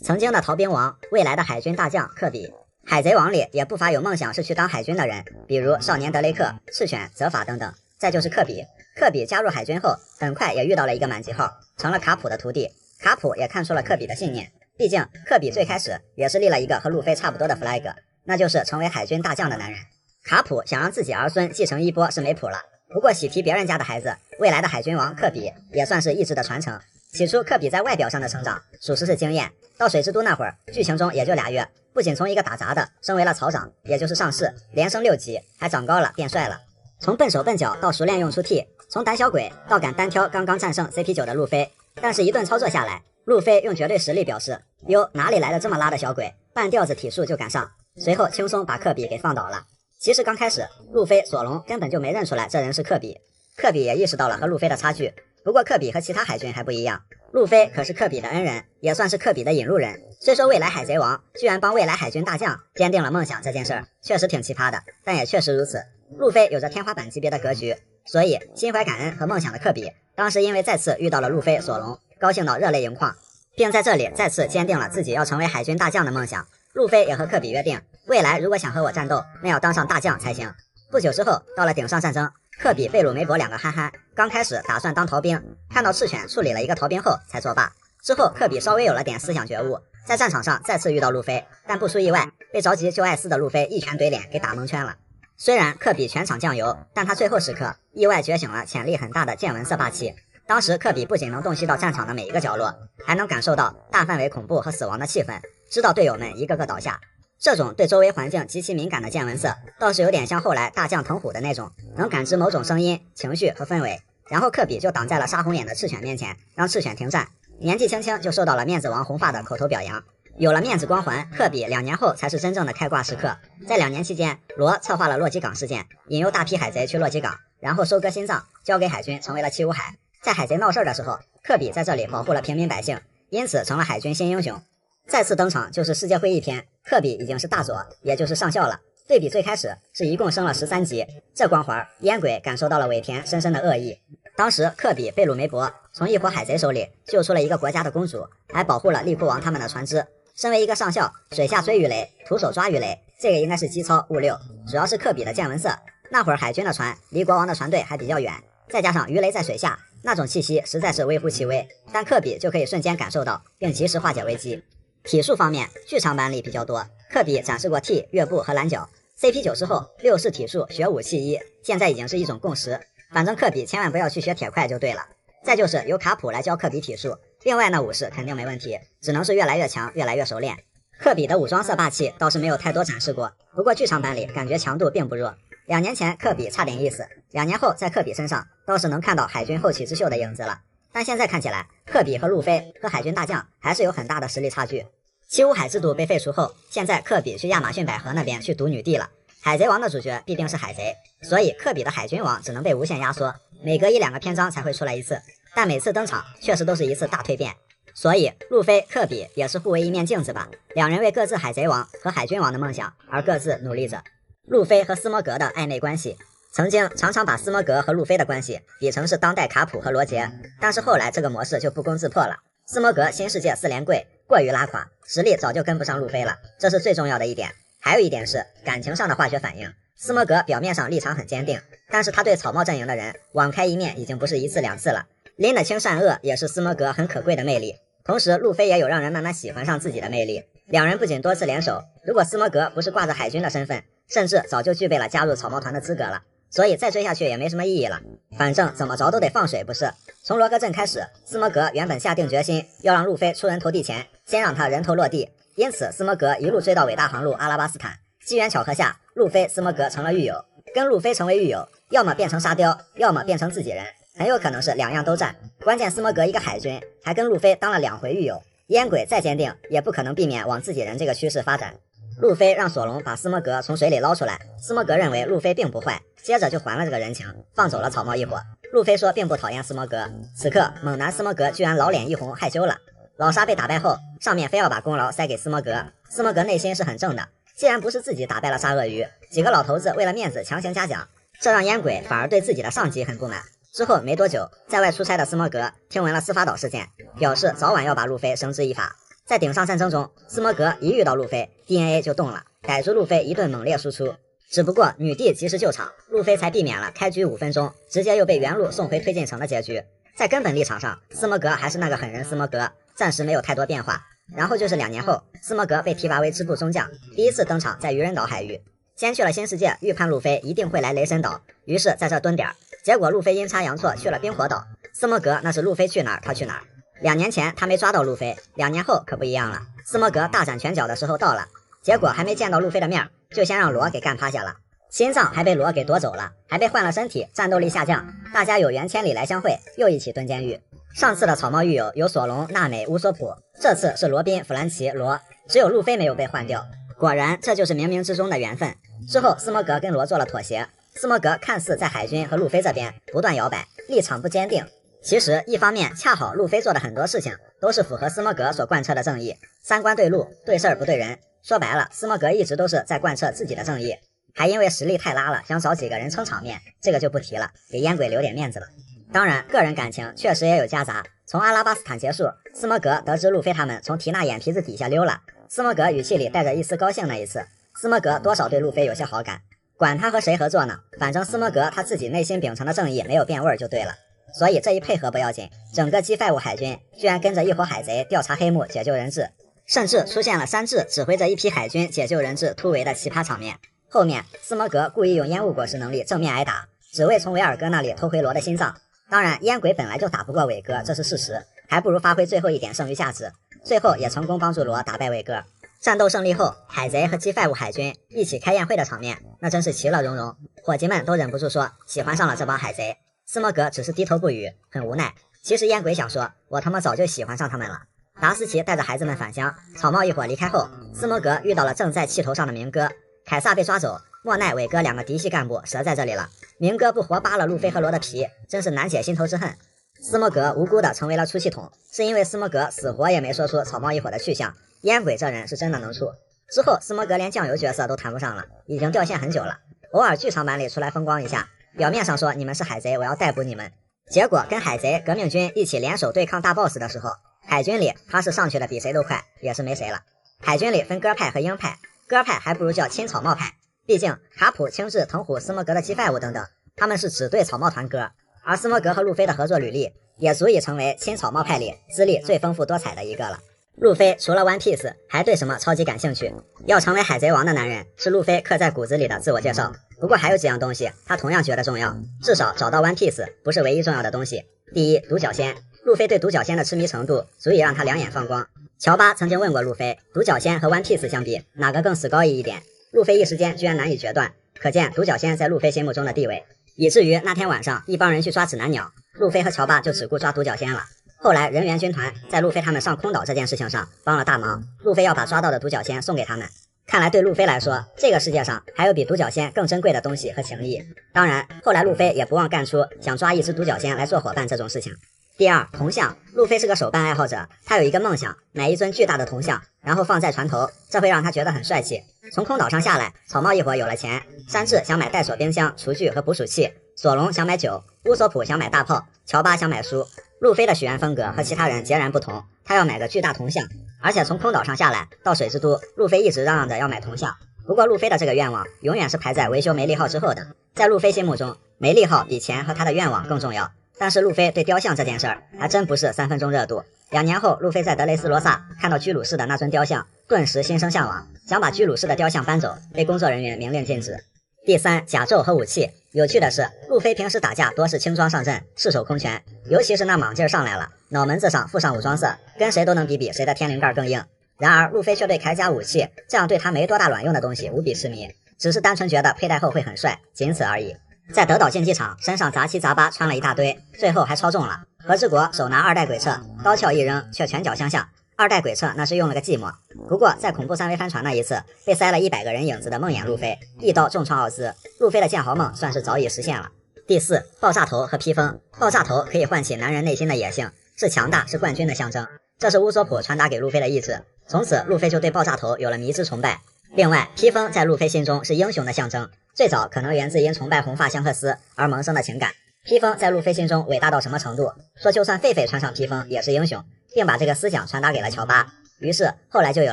曾经的逃兵王，未来的海军大将科比，海贼王里也不乏有梦想是去当海军的人，比如少年德雷克、赤犬、泽法等等。再就是科比，科比加入海军后，很快也遇到了一个满级号，成了卡普的徒弟。卡普也看出了科比的信念，毕竟科比最开始也是立了一个和路飞差不多的 flag， 那就是成为海军大将的男人。卡普想让自己儿孙继承衣钵是没谱了，不过喜提别人家的孩子，未来的海军王科比也算是意志的传承。起初科比在外表上的成长属实是惊艳，到水之都那会儿，剧情中也就2月，不仅从一个打杂的升为了曹长，也就是上士，连升6级，还长高了变帅了。从笨手笨脚到熟练用出 T， 从胆小鬼到敢单挑刚刚战胜 CP9 的路飞，但是一顿操作下来，路飞用绝对实力表示，哟，哪里来的这么拉的小鬼，半吊子体术就敢上，随后轻松把科比给放倒了。其实刚开始路飞、索隆根本就没认出来这人是科比，科比也意识到了和路飞的差距，不过科比和其他海军还不一样，路飞可是科比的恩人，也算是科比的引路人。虽说未来海贼王居然帮未来海军大将坚定了梦想这件事儿，确实挺奇葩的，但也确实如此。路飞有着天花板级别的格局，所以心怀感恩和梦想的科比，当时因为再次遇到了路飞、索隆，高兴到热泪盈眶，并在这里再次坚定了自己要成为海军大将的梦想。路飞也和科比约定，未来如果想和我战斗，那要当上大将才行。不久之后，到了顶上战争，科比、贝鲁梅博两个憨憨，刚开始打算当逃兵，看到赤犬处理了一个逃兵后才作罢。之后，科比稍微有了点思想觉悟，在战场上再次遇到路飞，但不出意外，被着急救艾斯的路飞一拳怼脸给打蒙圈了。虽然科比全场酱油，但他最后时刻意外觉醒了潜力很大的见闻色霸气。当时科比不仅能洞悉到战场的每一个角落，还能感受到大范围恐怖和死亡的气氛，知道队友们一个个倒下。这种对周围环境极其敏感的见闻色，倒是有点像后来大将藤虎的那种，能感知某种声音、情绪和氛围。然后科比就挡在了杀红眼的赤犬面前，让赤犬停战。年纪轻轻就受到了面子王红发的口头表扬。有了面子光环，科比2年后才是真正的开挂时刻。在2年期间，罗策划了洛基港事件，引诱大批海贼去洛基港，然后收割心脏，交给海军，成为了七武海。在海贼闹事的时候，科比在这里保护了平民百姓，因此成了海军新英雄。再次登场就是世界会议篇，科比已经是大佐，也就是上校了。对比最开始是一共升了13级，这光环烟鬼感受到了尾田深深的恶意。当时科比、贝鲁梅博从一伙海贼手里救出了一个国家的公主，还保护了利库王他们的船只。身为一个上校，水下追鱼雷，徒手抓鱼雷，这个应该是基操物六，主要是科比的见闻色。那会儿海军的船离国王的船队还比较远，再加上鱼雷在水下，那种气息实在是微乎其微，但科比就可以瞬间感受到，并及时化解危机。体术方面，剧场版里比较多，科比展示过 T、跃步和拦脚。CP9之后，6式体术学武器1，现在已经是一种共识。反正科比千万不要去学铁块就对了。再就是由卡普来教科比体术，另外那5式肯定没问题，只能是越来越强，越来越熟练。科比的武装色霸气倒是没有太多展示过，不过剧场版里感觉强度并不弱。2年前科比差点意思，2年后在科比身上倒是能看到海军后起之秀的影子了。但现在看起来，科比和路飞和海军大将还是有很大的实力差距。七武海制度被废除后，现在科比去亚马逊百合那边去堵女帝了。海贼王的主角必定是海贼，所以科比的海军王只能被无限压缩，每隔1-2个篇章才会出来一次，但每次登场确实都是一次大蜕变。所以路飞、科比也是互为一面镜子吧，两人为各自海贼王和海军王的梦想而各自努力着。路飞和斯摩格的暧昧关系，曾经常常把斯摩格和路飞的关系比成是当代卡普和罗杰，但是后来这个模式就不攻自破了。斯摩格新世界4连跪过于拉垮，实力早就跟不上路飞了，这是最重要的一点。还有一点是感情上的化学反应，斯摩格表面上立场很坚定，但是他对草帽阵营的人网开一面已经不是1次2次了，拎得清善恶也是斯摩格很可贵的魅力。同时路飞也有让人慢慢喜欢上自己的魅力，两人不仅多次联手，如果斯摩格不是挂着海军的身份，甚至早就具备了加入草帽团的资格了，所以再追下去也没什么意义了，反正怎么着都得放水不是。从罗格镇开始，斯摩格原本下定决心要让路飞出人头地前先让他人头落地，因此斯摩格一路追到伟大航路阿拉巴斯坦，机缘巧合下路飞斯摩格成了狱友，跟路飞成为狱友，要么变成沙雕，要么变成自己人，很有可能是2样都占。关键斯摩格一个海军还跟路飞当了2回狱友，烟鬼再坚定也不可能避免往自己人这个趋势发展。路飞让索隆把斯摩格从水里捞出来，斯摩格认为路飞并不坏，接着就还了这个人情，放走了草帽一伙。路飞说并不讨厌斯摩格，此刻猛男斯摩格居然老脸一红害羞了。老沙被打败后，上面非要把功劳塞给斯摩格，斯摩格内心是很正的，既然不是自己打败了沙鳄鱼，几个老头子为了面子强行嘉奖，这让烟鬼反而对自己的上级很不满。之后没多久，在外出差的斯摩格听闻了司法岛事件，表示早晚要把路飞绳之以法。在顶上战争中，斯摩格一遇到路飞 DNA 就动了，逮住路飞一顿猛烈输出。只不过女帝及时救场，路飞才避免了开局5分钟直接又被原路送回推进城的结局。在根本立场上，斯摩格还是那个狠人斯摩格，暂时没有太多变化。然后就是2年后，斯摩格被提拔为支部中将，第一次登场在愚人岛海域，先去了新世界，预判路飞一定会来雷神岛，于是在这蹲点，结果路飞阴差阳错去了冰火岛，斯摩格那是路飞去哪儿他去哪儿。2年前他没抓到路飞，2年后可不一样了，斯摩格大展拳脚的时候到了，结果还没见到路飞的面，就先让罗给干趴下了，心脏还被罗给夺走了，还被换了身体，战斗力下降，大家有缘千里来相会，又一起蹲监狱。上次的草帽狱友有索隆、娜美、乌索普，这次是罗宾、弗兰奇、罗，只有路飞没有被换掉，果然这就是冥冥之中的缘分。之后斯摩格跟罗做了妥协，斯摩格看似在海军和路飞这边不断摇摆，立场不坚定，其实一方面恰好路飞做的很多事情都是符合斯摩格所贯彻的正义，三观对路，对事儿不对人，说白了斯摩格一直都是在贯彻自己的正义，还因为实力太拉了想找几个人撑场面，这个就不提了，给烟鬼留点面子了。当然个人感情确实也有夹杂，从阿拉巴斯坦结束，斯摩格得知路飞他们从缇娜眼皮子底下溜了，斯摩格语气里带着一丝高兴那一次，斯摩格多少对路飞有些好感。管他和谁合作呢，反正斯摩格他自己内心秉承的正义没有变味就对了。所以这一配合不要紧，整个 G5 海军居然跟着一伙海贼调查黑幕解救人质，甚至出现了山治指挥着一批海军解救人质突围的奇葩场面。后面斯摩格故意用烟雾果实能力正面挨打，只为从维尔哥那里偷回罗的心脏。当然烟鬼本来就打不过伟哥，这是事实，还不如发挥最后一点剩余价值，最后也成功帮助罗打败伟哥。战斗胜利后，海贼和 G5 海军一起开宴会的场面，那真是其乐融融，伙计们都忍不住说喜欢上了这帮海贼。斯摩格只是低头不语，很无奈。其实烟鬼想说，我他妈早就喜欢上他们了。达斯奇带着孩子们返乡，草帽一伙离开后，斯摩格遇到了正在气头上的明哥。凯撒被抓走，莫奈、伟哥两个嫡系干部折在这里了。明哥不活扒了路飞和罗的皮，真是难解心头之恨。斯摩格无辜的成为了出气筒，是因为斯摩格死活也没说出草帽一伙的去向。烟鬼这人是真的能处。之后斯摩格连酱油角色都谈不上了，已经掉线很久了，偶尔剧场版里出来风光一下，表面上说你们是海贼，我要逮捕你们，结果跟海贼革命军一起联手对抗大 boss 的时候，海军里他是上去的比谁都快，也是没谁了。海军里分鸽派和鹰派，鸽派还不如叫亲草帽派，毕竟卡普、青雉、藤虎、斯摩格的 G5 等等，他们是只对草帽团鸽，而斯摩格和路飞的合作履历也足以成为亲草帽派里资历最丰富多彩的一个了。路飞除了 One Piece 还对什么超级感兴趣？要成为海贼王的男人是路飞刻在骨子里的自我介绍。不过还有几样东西他同样觉得重要，至少找到 One Piece 不是唯一重要的东西。第一，独角仙。路飞对独角仙的痴迷程度足以让他两眼放光。乔巴曾经问过路飞，独角仙和 One Piece 相比，哪个更死高一点？路飞一时间居然难以决断，可见独角仙在路飞心目中的地位，以至于那天晚上一帮人去抓指南鸟，路飞和乔巴就只顾抓独角仙了。后来人猿军团在路飞他们上空岛这件事情上帮了大忙，路飞要把抓到的独角仙送给他们。看来对路飞来说，这个世界上还有比独角仙更珍贵的东西和情谊。当然后来路飞也不忘干出想抓一只独角仙来做伙伴这种事情。第二，铜像。路飞是个手办爱好者，他有一个梦想，买一尊巨大的铜像，然后放在船头，这会让他觉得很帅气。从空岛上下来，草帽一伙有了钱，山治想买带锁冰箱、厨具和捕鼠器，索隆想买酒，乌索普想买大炮，乔巴想买书。路飞的许愿风格和其他人截然不同，他要买个巨大铜像，而且从空岛上下来到水之都，路飞一直嚷嚷着要买铜像。不过路飞的这个愿望永远是排在维修梅利号之后的，在路飞心目中，梅利号比钱和他的愿望更重要。但是路飞对雕像这件事儿还真不是3分钟热度。2年后，路飞在德雷斯罗萨看到居鲁士的那尊雕像，顿时心生向往，想把居鲁士的雕像搬走，被工作人员明令禁止。第三，甲胄和武器。有趣的是，路飞平时打架多是轻装上阵，赤手空拳，尤其是那莽劲儿上来了，脑门子上附上武装色，跟谁都能比比谁的天灵盖更硬。然而路飞却对铠甲武器这样对他没多大卵用的东西无比痴迷，只是单纯觉得佩戴后会很帅，仅此而已。在德岛竞技场，身上杂七杂八穿了一大堆，最后还超重了。和之国手拿2代鬼彻，刀鞘一扔，却拳脚相向。2代鬼彻那是用了个寂寞，不过在恐怖3维帆船那一次，被塞了100个人影子的梦魇路飞，一刀重创奥兹，路飞的剑豪梦算是早已实现了。第四，爆炸头和披风。爆炸头可以唤起男人内心的野性，是强大，是冠军的象征，这是乌索普传达给路飞的意志。从此路飞就对爆炸头有了迷之崇拜。另外，披风在路飞心中是英雄的象征，最早可能源自因崇拜红发香克斯而萌生的情感。披风在路飞心中伟大到什么程度，说就算狒狒穿上披风也是英雄，并把这个思想传达给了乔巴，于是后来就有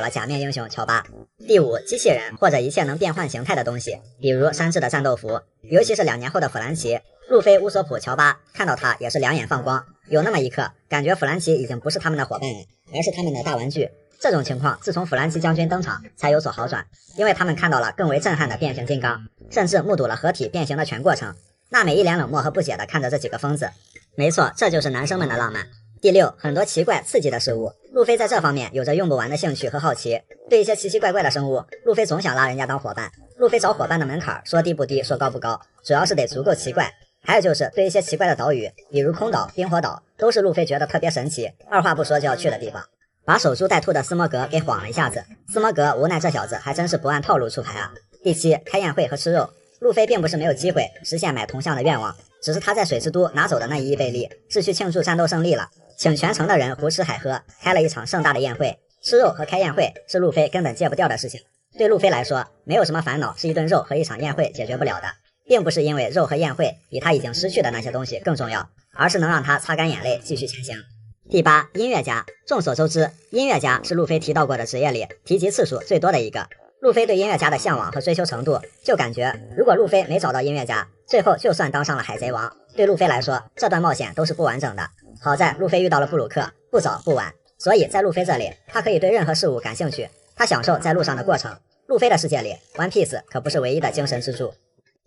了假面英雄乔巴。第五，机器人或者一切能变换形态的东西，比如山治的战斗服，尤其是2年后的弗兰奇，路飞、乌索普、乔巴看到他也是两眼放光，有那么一刻感觉弗兰奇已经不是他们的伙伴了，而是他们的大玩具。这种情况自从弗兰奇将军登场才有所好转，因为他们看到了更为震撼的变形金刚，甚至目睹了合体变形的全过程。娜美一脸冷漠和不解地看着这几个疯子。没错，这就是男生们的浪漫。第六，很多奇怪刺激的事物。路飞在这方面有着用不完的兴趣和好奇，对一些奇奇怪怪的生物，路飞总想拉人家当伙伴。路飞找伙伴的门槛说低不低，说高不高，主要是得足够奇怪。还有就是对一些奇怪的岛屿，比如空岛、冰火岛，都是路飞觉得特别神奇，二话不说就要去的地方。把守株待兔的斯摩格给晃了一下子，斯摩格无奈这小子还真是不按套路出牌啊。第七，开宴会和吃肉。路飞并不是没有机会实现买铜像的愿望，只是他在水之都拿走的那1亿贝利是去庆祝战斗胜利了，请全城的人胡吃海喝，开了一场盛大的宴会。吃肉和开宴会是路飞根本戒不掉的事情，对路飞来说，没有什么烦恼是一顿肉和一场宴会解决不了的，并不是因为肉和宴会比他已经失去的那些东西更重要，而是能让他擦干眼泪继续前行。第8，音乐家。众所周知，音乐家是路飞提到过的职业里提及次数最多的一个。路飞对音乐家的向往和追求程度，就感觉如果路飞没找到音乐家，最后就算当上了海贼王，对路飞来说，这段冒险都是不完整的。好在路飞遇到了布鲁克，不早不晚，所以在路飞这里，他可以对任何事物感兴趣，他享受在路上的过程。路飞的世界里 ，One Piece 可不是唯一的精神支柱。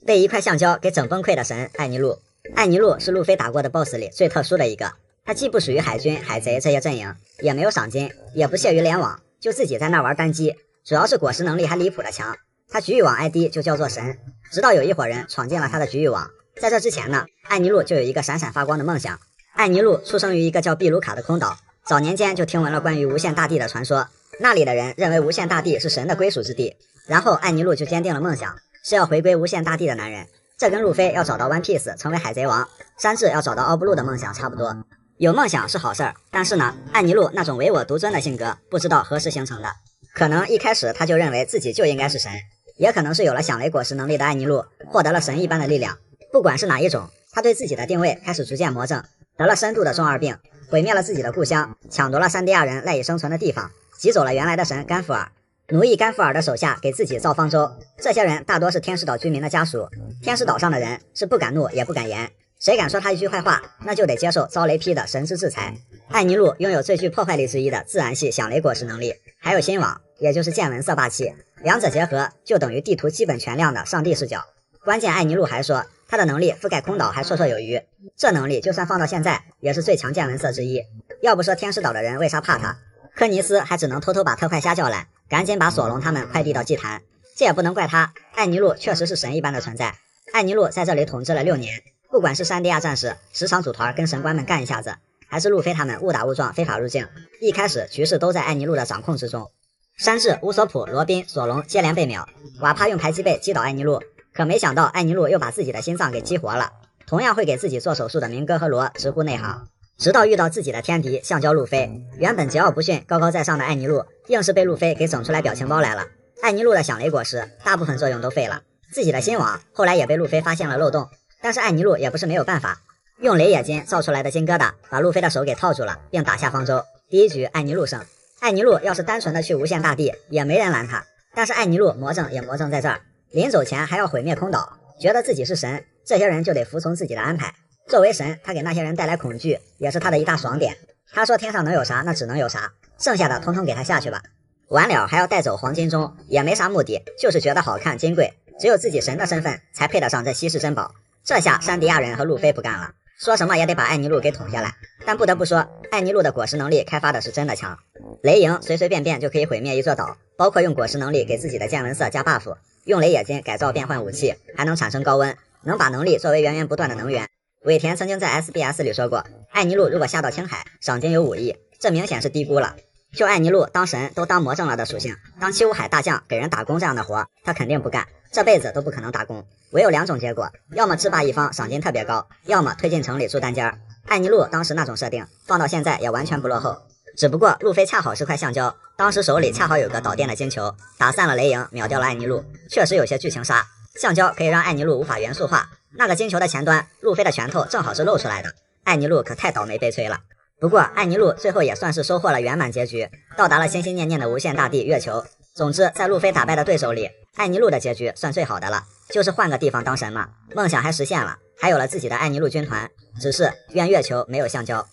被一块橡胶给整崩溃的神艾尼路。艾尼路是路飞打过的 BOSS 里最特殊的一个，他既不属于海军、海贼这些阵营，也没有赏金，也不屑于联网，就自己在那玩单机，主要是果实能力还离谱的强。他局域网 ID 就叫做神，直到有一伙人闯进了他的局域网。在这之前呢，艾尼路就有一个闪闪发光的梦想。艾尼路出生于一个叫秘鲁卡的空岛，早年间就听闻了关于无限大地的传说，那里的人认为无限大地是神的归属之地。然后艾尼路就坚定了梦想，是要回归无限大地的男人。这跟路飞要找到 One Piece 成为海贼王，山治要找到奥布陆的梦想差不多。有梦想是好事儿，但是呢，艾尼路那种唯我独尊的性格，不知道何时形成的。可能一开始他就认为自己就应该是神，也可能是有了响雷果实能力的艾尼路获得了神一般的力量。不管是哪一种，他对自己的定位开始逐渐魔怔，得了深度的中二病，毁灭了自己的故乡，抢夺了山地亚人赖以生存的地方，挤走了原来的神甘福尔，奴役甘福尔的手下给自己造方舟。这些人大多是天使岛居民的家属，天使岛上的人是不敢怒也不敢言，谁敢说他一句坏话，那就得接受遭雷劈的神之制裁。艾尼路拥有最具破坏力之一的自然系响雷果实能力，还有心网，也就是见闻色霸气，两者结合就等于地图基本全亮的上帝视角。关键艾尼路还说，他的能力覆盖空岛还绰绰有余，这能力就算放到现在也是最强见闻色之一。要不说天使岛的人为啥怕他，科尼斯还只能偷偷把特快虾叫来，赶紧把索隆他们快递到祭坛。这也不能怪他，艾尼路确实是神一般的存在。艾尼路在这里统治了6年，不管是山地亚战士时常组团跟神官们干一下子，还是路飞他们误打误撞非法入境，一开始局势都在艾尼路的掌控之中。山治、乌索普、罗宾、索隆接连被秒，瓦帕用排击背击倒艾尼路，可没想到艾尼路又把自己的心脏给激活了。同样会给自己做手术的明哥和罗直呼内行，直到遇到自己的天敌橡胶路飞，原本桀骜不驯高高在上的艾尼路硬是被路飞给整出来表情包来了。艾尼路的响雷果实大部分作用都废了，自己的心网后来也被路飞发现了漏洞，但是艾尼路也不是没有办法，用雷野金造出来的金疙瘩把路飞的手给套住了，并打下方舟。第一局艾尼路胜。艾尼路要是单纯的去无限大地也没人拦他，但是艾尼路魔怔也魔怔在这儿，临走前还要毁灭空岛，觉得自己是神，这些人就得服从自己的安排。作为神，他给那些人带来恐惧也是他的一大爽点。他说天上能有啥那只能有啥，剩下的统统给他下去吧。完了还要带走黄金钟，也没啥目的，就是觉得好看金贵，只有自己神的身份才配得上这稀世珍宝。这下山迪亚人和路飞不干了，说什么也得把艾尼路给捅下来。但不得不说，艾尼路的果实能力开发的是真的强，雷营随随便便就可以毁灭一座岛，包括用果实能力给自己的见闻色加 buff， 用雷野金改造变换武器，还能产生高温，能把能力作为源源不断的能源。尾田曾经在 SBS 里说过，艾尼路如果下到青海，赏金有5亿，这明显是低估了。就艾尼路当神都当魔怔了的属性，当七武海大将给人打工这样的活，他肯定不干，这辈子都不可能打工。唯有2种结果，要么制霸一方赏金特别高，要么推进城里住单间。艾尼路当时那种设定放到现在也完全不落后，只不过路飞恰好是块橡胶，当时手里恰好有个导电的金球，打散了雷营，秒掉了艾尼路，确实有些剧情杀。橡胶可以让艾尼路无法元素化，那个金球的前端路飞的拳头正好是露出来的，艾尼路可太倒霉悲催了。不过艾尼路最后也算是收获了圆满结局，到达了心心念念的无限大地月球。总之在路飞打败的对手里，艾尼路的结局算最好的了，就是换个地方当神嘛，梦想还实现了，还有了自己的艾尼路军团，只是怨月球没有橡胶。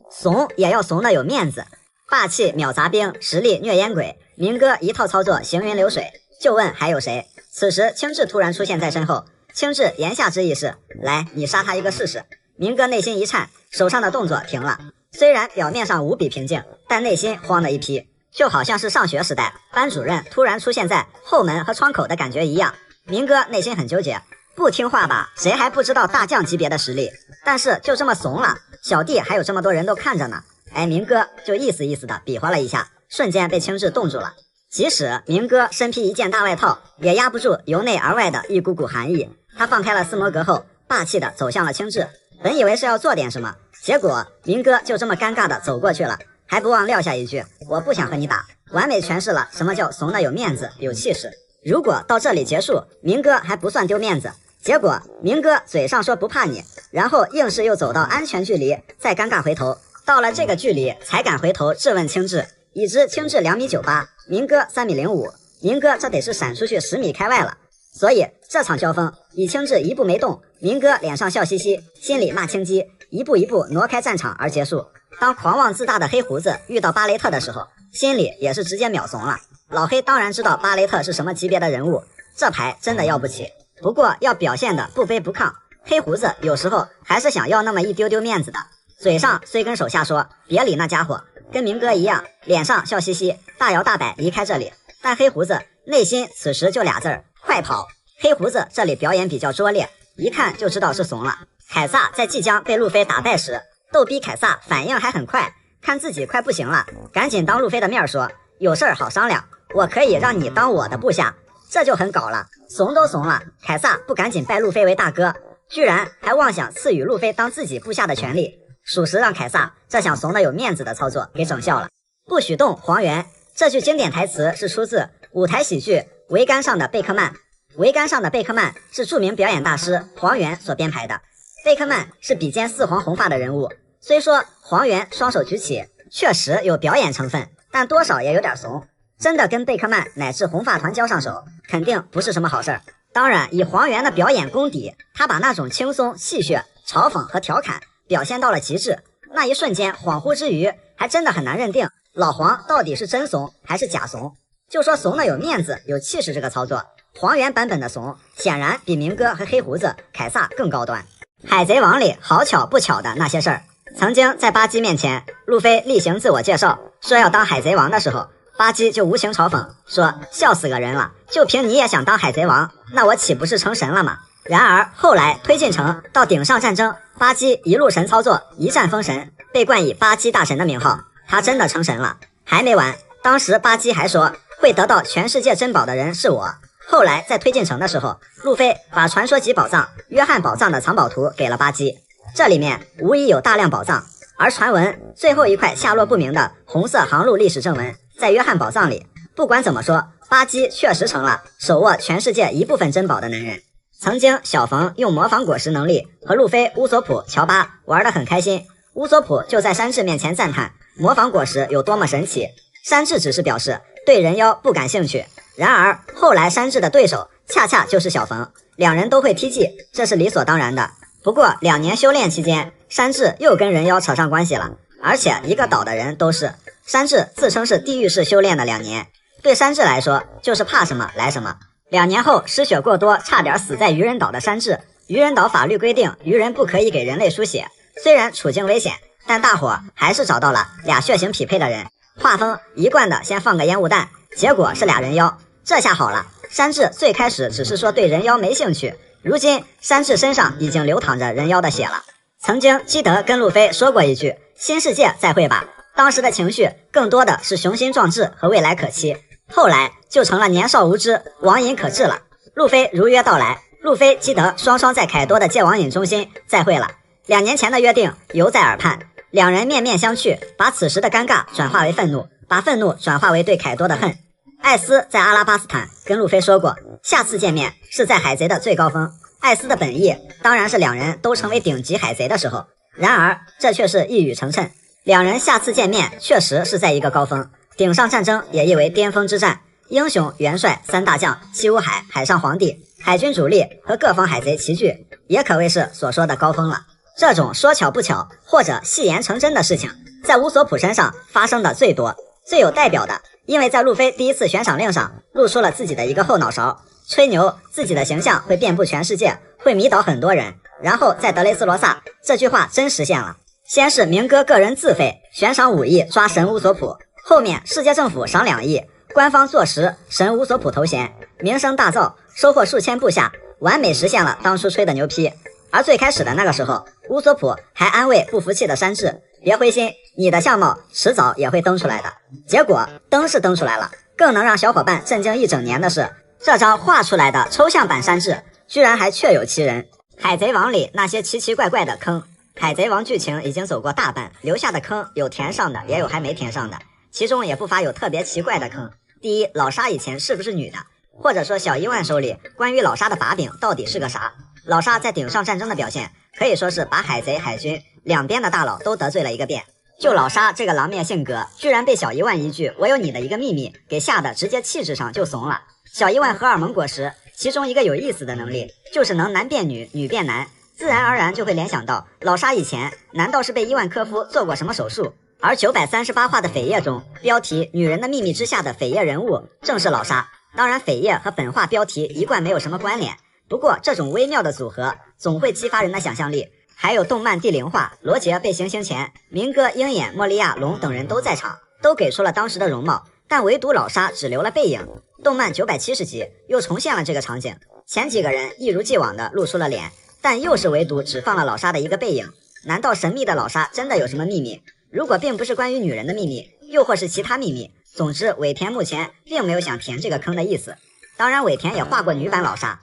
怂也要怂的有面子，霸气秒杂兵，实力虐烟鬼，明哥一套操作行云流水，就问还有谁。此时青雉突然出现在身后，青雉言下之意是来你杀他一个试试。明哥内心一颤，手上的动作停了，虽然表面上无比平静，但内心慌了一批，就好像是上学时代班主任突然出现在后门和窗口的感觉一样。明哥内心很纠结，不听话吧，谁还不知道大将级别的实力，但是就这么怂了，小弟还有这么多人都看着呢。明哥就意思意思的比划了一下，瞬间被青雉冻住了。即使明哥身披一件大外套，也压不住由内而外的一股股寒意。他放开了四魔格后，霸气的走向了青雉，本以为是要做点什么，结果明哥就这么尴尬的走过去了，还不忘撂下一句我不想和你打，完美诠释了什么叫怂的有面子有气势。如果到这里结束，明哥还不算丢面子，结果明哥嘴上说不怕你，然后硬是又走到安全距离，再尴尬回头，到了这个距离才敢回头质问青雉，已知青雉2.98米，明哥3.05米，明哥这得是闪出去10米开外了。所以这场交锋以青雉一步没动，明哥脸上笑嘻嘻，心里骂青鸡，一步一步挪开战场而结束。当狂妄自大的黑胡子遇到巴雷特的时候，心里也是直接秒怂了。老黑当然知道巴雷特是什么级别的人物，这牌真的要不起。不过要表现的不卑不亢，黑胡子有时候还是想要那么一丢丢面子的，嘴上虽跟手下说别理那家伙，跟明哥一样，脸上笑嘻嘻，大摇大摆离开这里，但黑胡子内心此时就俩字儿：快跑！黑胡子这里表演比较拙劣，一看就知道是怂了。凯撒在即将被路飞打败时，逗逼凯撒反应还很快，看自己快不行了，赶紧当路飞的面说：有事儿好商量，我可以让你当我的部下。这就很搞了，怂都怂了，凯撒不赶紧拜路飞为大哥，居然还妄想赐予路飞当自己部下的权利，属实让凯撒这想怂的有面子的操作给整笑了。不许动黄猿，这句经典台词是出自舞台喜剧《桅杆上的贝克曼》。桅杆上的贝克曼是著名表演大师黄猿所编排的。贝克曼是比肩四皇红发的人物，虽说黄猿双手举起确实有表演成分，但多少也有点怂。真的跟贝克曼乃至红发团交上手，肯定不是什么好事儿。当然，以黄猿的表演功底，他把那种轻松、戏谑、嘲讽和调侃表现到了极致。那一瞬间恍惚之余，还真的很难认定老黄到底是真怂还是假怂。就说怂的有面子、有气势这个操作，黄猿版本的怂显然比明哥和黑胡子、凯撒更高端。海贼王里好巧不巧的那些事儿，曾经在巴基面前，路飞例行自我介绍说要当海贼王的时候，巴基就无情嘲讽说：笑死个人了，就凭你也想当海贼王，那我岂不是成神了吗？然而后来推进城到顶上战争，巴基一路神操作，一战封神，被冠以巴基大神的名号，他真的成神了。还没完，当时巴基还说会得到全世界珍宝的人是我。后来在推进城的时候，路飞把传说级宝藏约翰宝藏的藏宝图给了巴基，这里面无疑有大量宝藏，而传闻最后一块下落不明的红色航路历史正文在约翰宝藏里。不管怎么说，巴基确实成了手握全世界一部分珍宝的男人。曾经小冯用魔法果实能力和路飞、乌索普、乔巴玩得很开心，乌索普就在山治面前赞叹魔法果实有多么神奇，山治只是表示对人妖不感兴趣。然而后来山治的对手恰恰就是小冯，两人都会踢技，这是理所当然的。不过2年修炼期间，山治又跟人妖扯上关系了，而且一个岛的人都是。山治自称是地狱式修炼的2年，对山治来说就是怕什么来什么。2年后失血过多，差点死在愚人岛的山治，愚人岛法律规定愚人不可以给人类输血，虽然处境危险，但大伙还是找到了俩血型匹配的人。画风一贯的先放个烟雾弹，结果是俩人妖，这下好了。山治最开始只是说对人妖没兴趣，如今山治身上已经流淌着人妖的血了。曾经基德跟路飞说过一句新世界再会吧，当时的情绪更多的是雄心壮志和未来可期，后来就成了年少无知、网瘾可治了。路飞如约到来，路飞、基德双双在凯多的戒网瘾中心再会了。2年前的约定犹在耳畔，两人面面相觑，把此时的尴尬转化为愤怒，把愤怒转化为对凯多的恨。艾斯在阿拉巴斯坦跟路飞说过，下次见面是在海贼的最高峰。艾斯的本意当然是两人都成为顶级海贼的时候，然而这却是一语成谶。两人下次见面确实是在一个高峰，顶上战争也译为巅峰之战，英雄元帅3大将，七武海、海上皇帝、海军主力和各方海贼齐聚，也可谓是所说的高峰了。这种说巧不巧或者戏言成真的事情，在乌索普身上发生的最多。最有代表的，因为在路飞第一次悬赏令上露出了自己的一个后脑勺，吹牛自己的形象会遍布全世界，会迷倒很多人，然后在德雷斯罗萨这句话真实现了。先是明哥个人自费悬赏5亿抓神乌索普，后面世界政府赏2亿，官方坐实神乌索普头衔，名声大噪，收获数千部下，完美实现了当初吹的牛批。而最开始的那个时候，乌索普还安慰不服气的山治，别灰心，你的相貌迟早也会登出来的。结果登是登出来了，更能让小伙伴震惊一整年的是，这张画出来的抽象版山治居然还确有其人。海贼王里那些奇奇怪怪的坑，海贼王剧情已经走过大半，留下的坑有填上的，也有还没填上的，其中也不乏有特别奇怪的坑。第一，老沙以前是不是女的，或者说小伊万手里关于老沙的把柄到底是个啥？老沙在顶上战争的表现可以说是把海贼海军两边的大佬都得罪了一个遍。就老沙这个狼面性格，居然被小一万一句“我有你的一个秘密”给吓得直接气质上就怂了。小一万荷尔蒙果实，其中一个有意思的能力就是能男变女，女变男，自然而然就会联想到老沙以前难道是被伊万科夫做过什么手术？而938话的扉页中，标题“女人的秘密之下的扉页人物”正是老沙。当然，扉页和本话标题一贯没有什么关联，不过这种微妙的组合总会激发人的想象力。还有动漫第0话，罗杰被行刑前，明哥、鹰眼、莫利亚、龙等人都在场，都给出了当时的容貌，但唯独老沙只留了背影。动漫970集又重现了这个场景，前几个人一如既往的露出了脸，但又是唯独只放了老沙的一个背影。难道神秘的老沙真的有什么秘密？如果并不是关于女人的秘密，又或是其他秘密，总之尾田目前并没有想填这个坑的意思。当然尾田也画过女版老沙，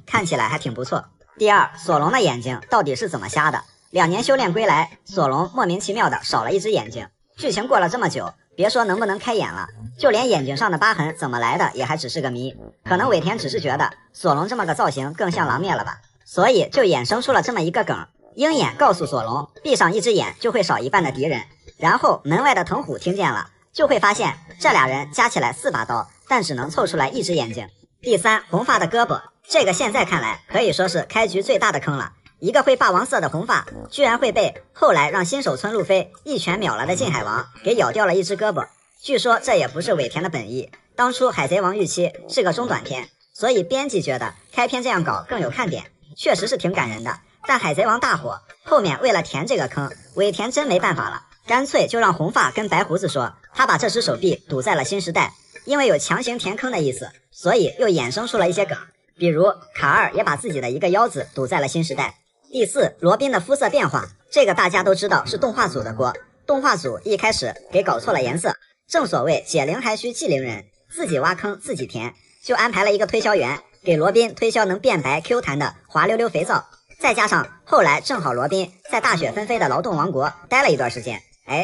看起来还挺不错。第二，索隆的眼睛到底是怎么瞎的？2年修炼归来，索隆莫名其妙的少了一只眼睛。剧情过了这么久，别说能不能开眼了，就连眼睛上的疤痕怎么来的也还只是个谜。可能尾田只是觉得索隆这么个造型更像狼灭了吧，所以就衍生出了这么一个梗。鹰眼告诉索隆，闭上一只眼就会少一半的敌人，然后门外的藤虎听见了，就会发现这俩人加起来4把刀，但只能凑出来一只眼睛。第三，红发的胳膊，这个现在看来可以说是开局最大的坑了。一个会霸王色的红发，居然会被后来让新手村路飞一拳秒了的近海王给咬掉了一只胳膊。据说这也不是尾田的本意，当初海贼王预期是个中短篇，所以编辑觉得开篇这样搞更有看点，确实是挺感人的。但海贼王大火，后面为了填这个坑，尾田真没办法了，干脆就让红发跟白胡子说他把这只手臂堵在了新时代，因为有强行填坑的意思，所以又衍生出了一些梗，比如卡尔也把自己的一个腰子堵在了新时代。第四，罗宾的肤色变化，这个大家都知道是动画组的锅，动画组一开始给搞错了颜色，正所谓解铃还须系铃人，自己挖坑自己填，就安排了一个推销员给罗宾推销能变白 Q 弹的滑溜溜肥皂，再加上后来正好罗宾在大雪纷飞的劳动王国待了一段时间，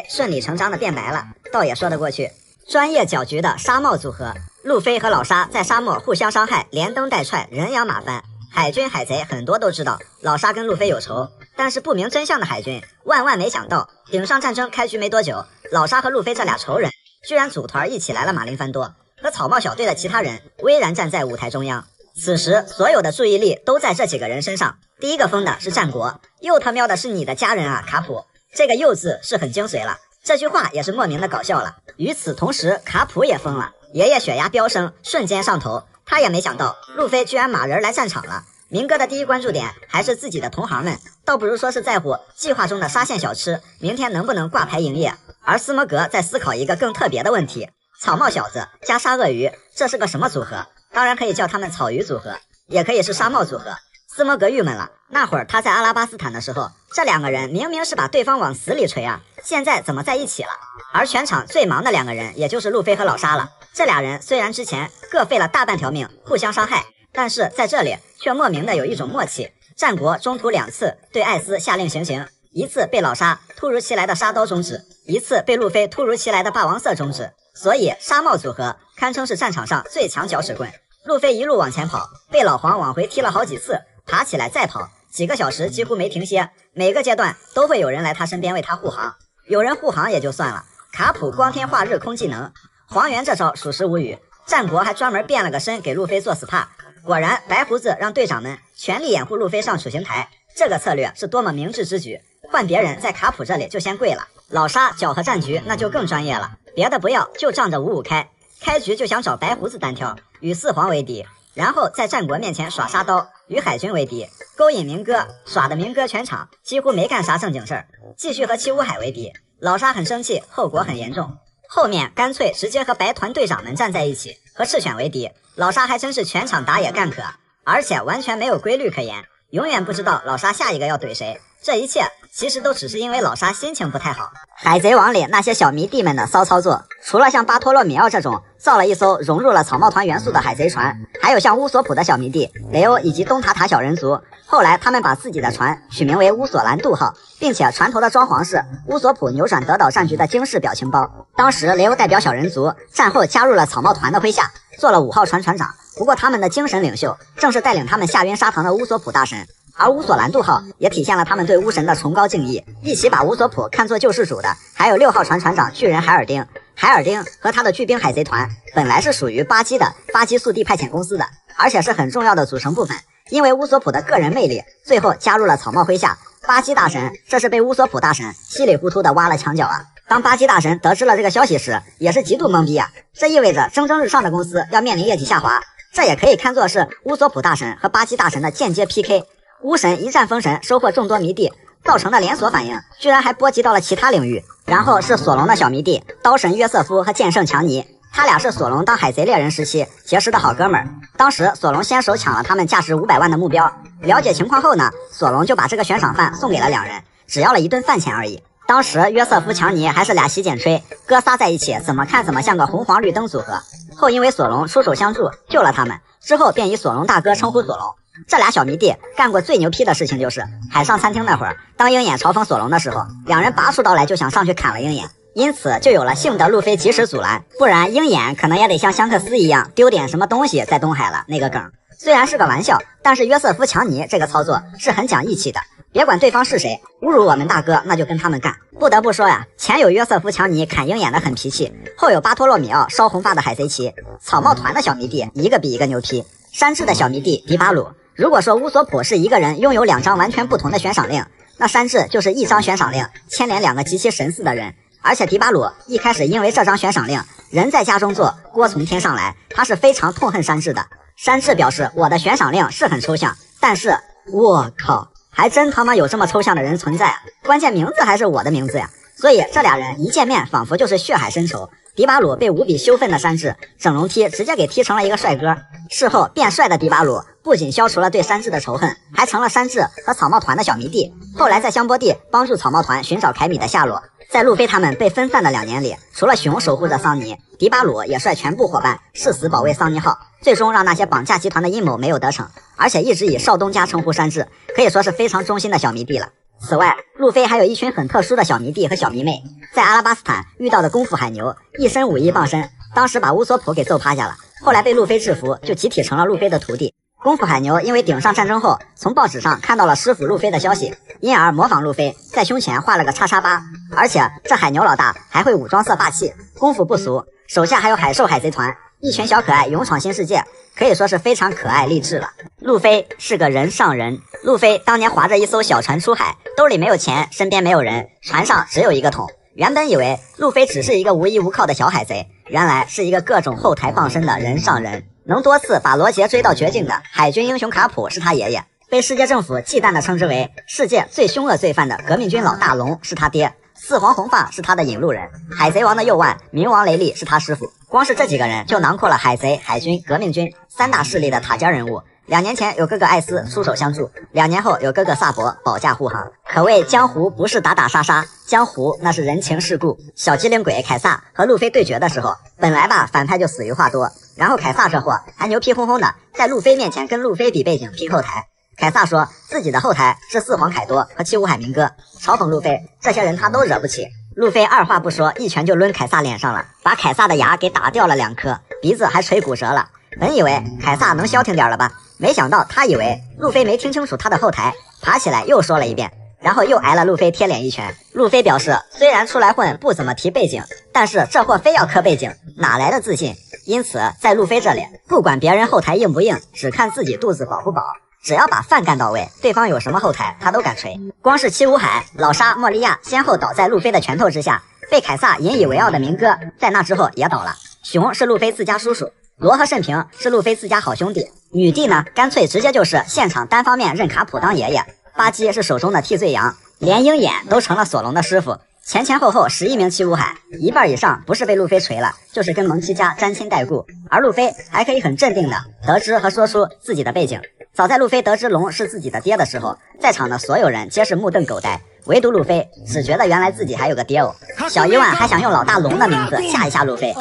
顺理成章的变白了，倒也说得过去。专业搅局的沙帽组合，路飞和老沙在沙漠互相伤害，连蹬带踹，人仰马翻。海军海贼很多都知道老沙跟路飞有仇，但是不明真相的海军万万没想到，顶上战争开局没多久，老沙和路飞这俩仇人居然组团一起来了马林凡多，和草帽小队的其他人巍然站在舞台中央。此时所有的注意力都在这几个人身上。第一个疯的是战国，又他喵的是你的家人啊卡普，这个又字是很精髓了，这句话也是莫名的搞笑了。与此同时卡普也疯了，爷爷血压飙升，瞬间上头，他也没想到路飞居然马人来战场了。明哥的第一关注点还是自己的同行们，倒不如说是在乎计划中的沙县小吃明天能不能挂牌营业。而斯摩格在思考一个更特别的问题，草帽小子加沙鳄鱼，这是个什么组合？当然可以叫他们草鱼组合，也可以是沙帽组合。斯摩格郁闷了，那会儿他在阿拉巴斯坦的时候，这两个人明明是把对方往死里锤啊，现在怎么在一起了？而全场最忙的两个人也就是路飞和老沙了，这俩人虽然之前各费了大半条命互相伤害，但是在这里却莫名的有一种默契。战国中途2次对艾斯下令行刑，一次被老沙突如其来的沙刀终止，一次被路飞突如其来的霸王色终止，所以沙帽组合堪称是战场上最强搅屎棍。路飞一路往前跑，被老黄往回踢了好几次，爬起来再跑，几个小时几乎没停歇，每个阶段都会有人来他身边为他护航。有人护航也就算了，卡普光天化日空技能，黄猿这招属实无语。战国还专门变了个身给路飞做 SPA， 果然白胡子让队长们全力掩护路飞上处刑台，这个策略是多么明智之举，换别人在卡普这里就先跪了。老沙搅和战局那就更专业了，别的不要，就仗着5-5开，开局就想找白胡子单挑，与四皇为敌，然后在战国面前耍沙刀，与海军为敌，勾引明哥，耍的明哥全场几乎没干啥正经事儿，继续和七武海为敌。老沙很生气，后果很严重，后面干脆直接和白团队长们站在一起，和赤犬为敌。老沙还真是全场打野干可，而且完全没有规律可言，永远不知道老沙下一个要怼谁。这一切其实都只是因为老沙心情不太好。海贼王里那些小迷弟们的骚操作，除了像巴托洛米奥这种造了一艘融入了草帽团元素的海贼船，还有像乌索普的小迷弟雷欧以及东塔塔小人族。后来他们把自己的船取名为乌索兰渡号，并且船头的装潢是乌索普扭转德岛战局的惊世表情包。当时雷欧代表小人族战后加入了草帽团的麾下，做了5号船船长。不过他们的精神领袖正是带领他们下晕砂糖的乌索普大神。而乌索兰度号也体现了他们对巫神的崇高敬意。一起把乌索普看作救世主的，还有6号船船长巨人海尔丁。海尔丁和他的巨兵海贼团本来是属于巴基的巴基速递派遣公司的，而且是很重要的组成部分。因为乌索普的个人魅力，最后加入了草帽麾下。巴基大神这是被乌索普大神稀里糊涂的挖了墙角啊！当巴基大神得知了这个消息时，也是极度懵逼啊！这意味着蒸蒸日上的公司要面临业绩下滑，这也可以看作是乌索普大神和巴基大神的间接 PK。巫神一战封神，收获众多迷弟，造成的连锁反应居然还波及到了其他领域。然后是索隆的小迷弟刀神约瑟夫和剑圣强尼，他俩是索隆当海贼猎人时期结识的好哥们儿。当时索隆先手抢了他们价值500万的目标，了解情况后呢，索隆就把这个悬赏饭送给了两人，只要了一顿饭钱而已。当时约瑟夫强尼还是俩洗剪吹，哥仨在一起怎么看怎么像个红黄绿灯组合。后因为索隆出手相助救了他们，之后便以索隆大哥称呼索隆。这俩小迷弟干过最牛批的事情就是海上餐厅那会儿，当鹰眼嘲讽索隆的时候，两人拔出刀来就想上去砍了鹰眼，因此就有了幸得路飞及时阻拦，不然鹰眼可能也得像香克斯一样丢点什么东西在东海了那个梗。虽然是个玩笑，但是约瑟夫强尼这个操作是很讲义气的，别管对方是谁，侮辱我们大哥那就跟他们干。不得不说呀，前有约瑟夫强尼砍鹰眼的狠脾气，后有巴托洛米奥烧红发的海贼旗，草帽团的小迷弟一个比一个牛批。山治的小迷弟迪巴鲁，如果说乌索普是一个人拥有2张完全不同的悬赏令，那山治就是1张悬赏令牵连2个极其神似的人。而且迪巴鲁一开始因为这张悬赏令，人在家中坐，锅从天上来，他是非常痛恨山治的。山治表示，我的悬赏令是很抽象，但是我靠，还真他妈有这么抽象的人存在啊！关键名字还是我的名字呀！所以这俩人一见面仿佛就是血海深仇。迪巴鲁被无比羞愤的山治整容踢直接给踢成了一个帅哥。事后变帅的迪巴鲁不仅消除了对山治的仇恨，还成了山治和草帽团的小迷弟。后来在香波地帮助草帽团寻找凯米的下落。在路飞他们被分散的2年里，除了熊守护着桑尼，迪巴鲁也率全部伙伴誓死保卫桑尼号，最终让那些绑架集团的阴谋没有得逞，而且一直以少东家称呼山治，可以说是非常忠心的小迷弟了。此外，路飞还有一群很特殊的小迷弟和小迷妹，在阿拉巴斯坦遇到的功夫海牛，一身武艺傍身，当时把乌索普给揍趴下了，后来被路飞制服，就集体成了路飞的徒弟。功夫海牛因为顶上战争后，从报纸上看到了师傅路飞的消息，因而模仿路飞，在胸前画了个叉叉8，而且这海牛老大还会武装色霸气，功夫不俗，手下还有海兽海贼团，一群小可爱勇闯新世界，可以说是非常可爱励志了。路飞是个人上人，路飞当年划着一艘小船出海，兜里没有钱，身边没有人，船上只有一个桶。原本以为路飞只是一个无依无靠的小海贼，原来是一个各种后台傍身的人上人。能多次把罗杰追到绝境的海军英雄卡普是他爷爷，被世界政府忌惮地称之为世界最凶恶罪犯的革命军老大龙是他爹，四皇红发是他的引路人，海贼王的右腕冥王雷利是他师傅。光是这几个人就囊括了海贼、海军、革命军3大势力的塔尖人物。2年前有哥哥艾斯出手相助，2年后有哥哥萨博保驾护航，可谓江湖不是打打杀杀，江湖那是人情世故。小机灵鬼凯撒和路飞对决的时候，本来吧反派就死于话多，然后凯撒这货还牛皮哄哄的在路飞面前跟路飞比背景拼后台。凯撒说自己的后台是四皇凯多和七武海明哥，嘲讽路飞这些人他都惹不起。路飞二话不说一拳就抡凯撒脸上了，把凯撒的牙给打掉了2颗，鼻子还锤骨折了。本以为凯撒能消停点了吧，没想到他以为路飞没听清楚他的后台，爬起来又说了一遍，然后又挨了路飞贴脸一拳。路飞表示虽然出来混不怎么提背景，但是这货非要磕背景，哪来的自信？因此在路飞这里，不管别人后台硬不硬，只看自己肚子饱不饱，只要把饭干到位，对方有什么后台他都敢锤。光是七武海、老沙、莫利亚先后倒在路飞的拳头之下，被凯撒引以为傲的明哥在那之后也倒了。熊是路飞自家叔叔，罗和慎平是路飞自家好兄弟，女帝呢干脆直接就是现场单方面认卡普当爷爷。巴基是手中的替罪羊，连鹰眼都成了索隆的师傅。前前后后11名七武海，一半以上不是被路飞锤了，就是跟蒙奇家沾亲带故，而路飞还可以很镇定的得知和说出自己的背景。早在路飞得知龙是自己的爹的时候，在场的所有人皆是目瞪口呆，唯独路飞只觉得原来自己还有个爹哦。小伊万还想用老大龙的名字吓一吓路飞，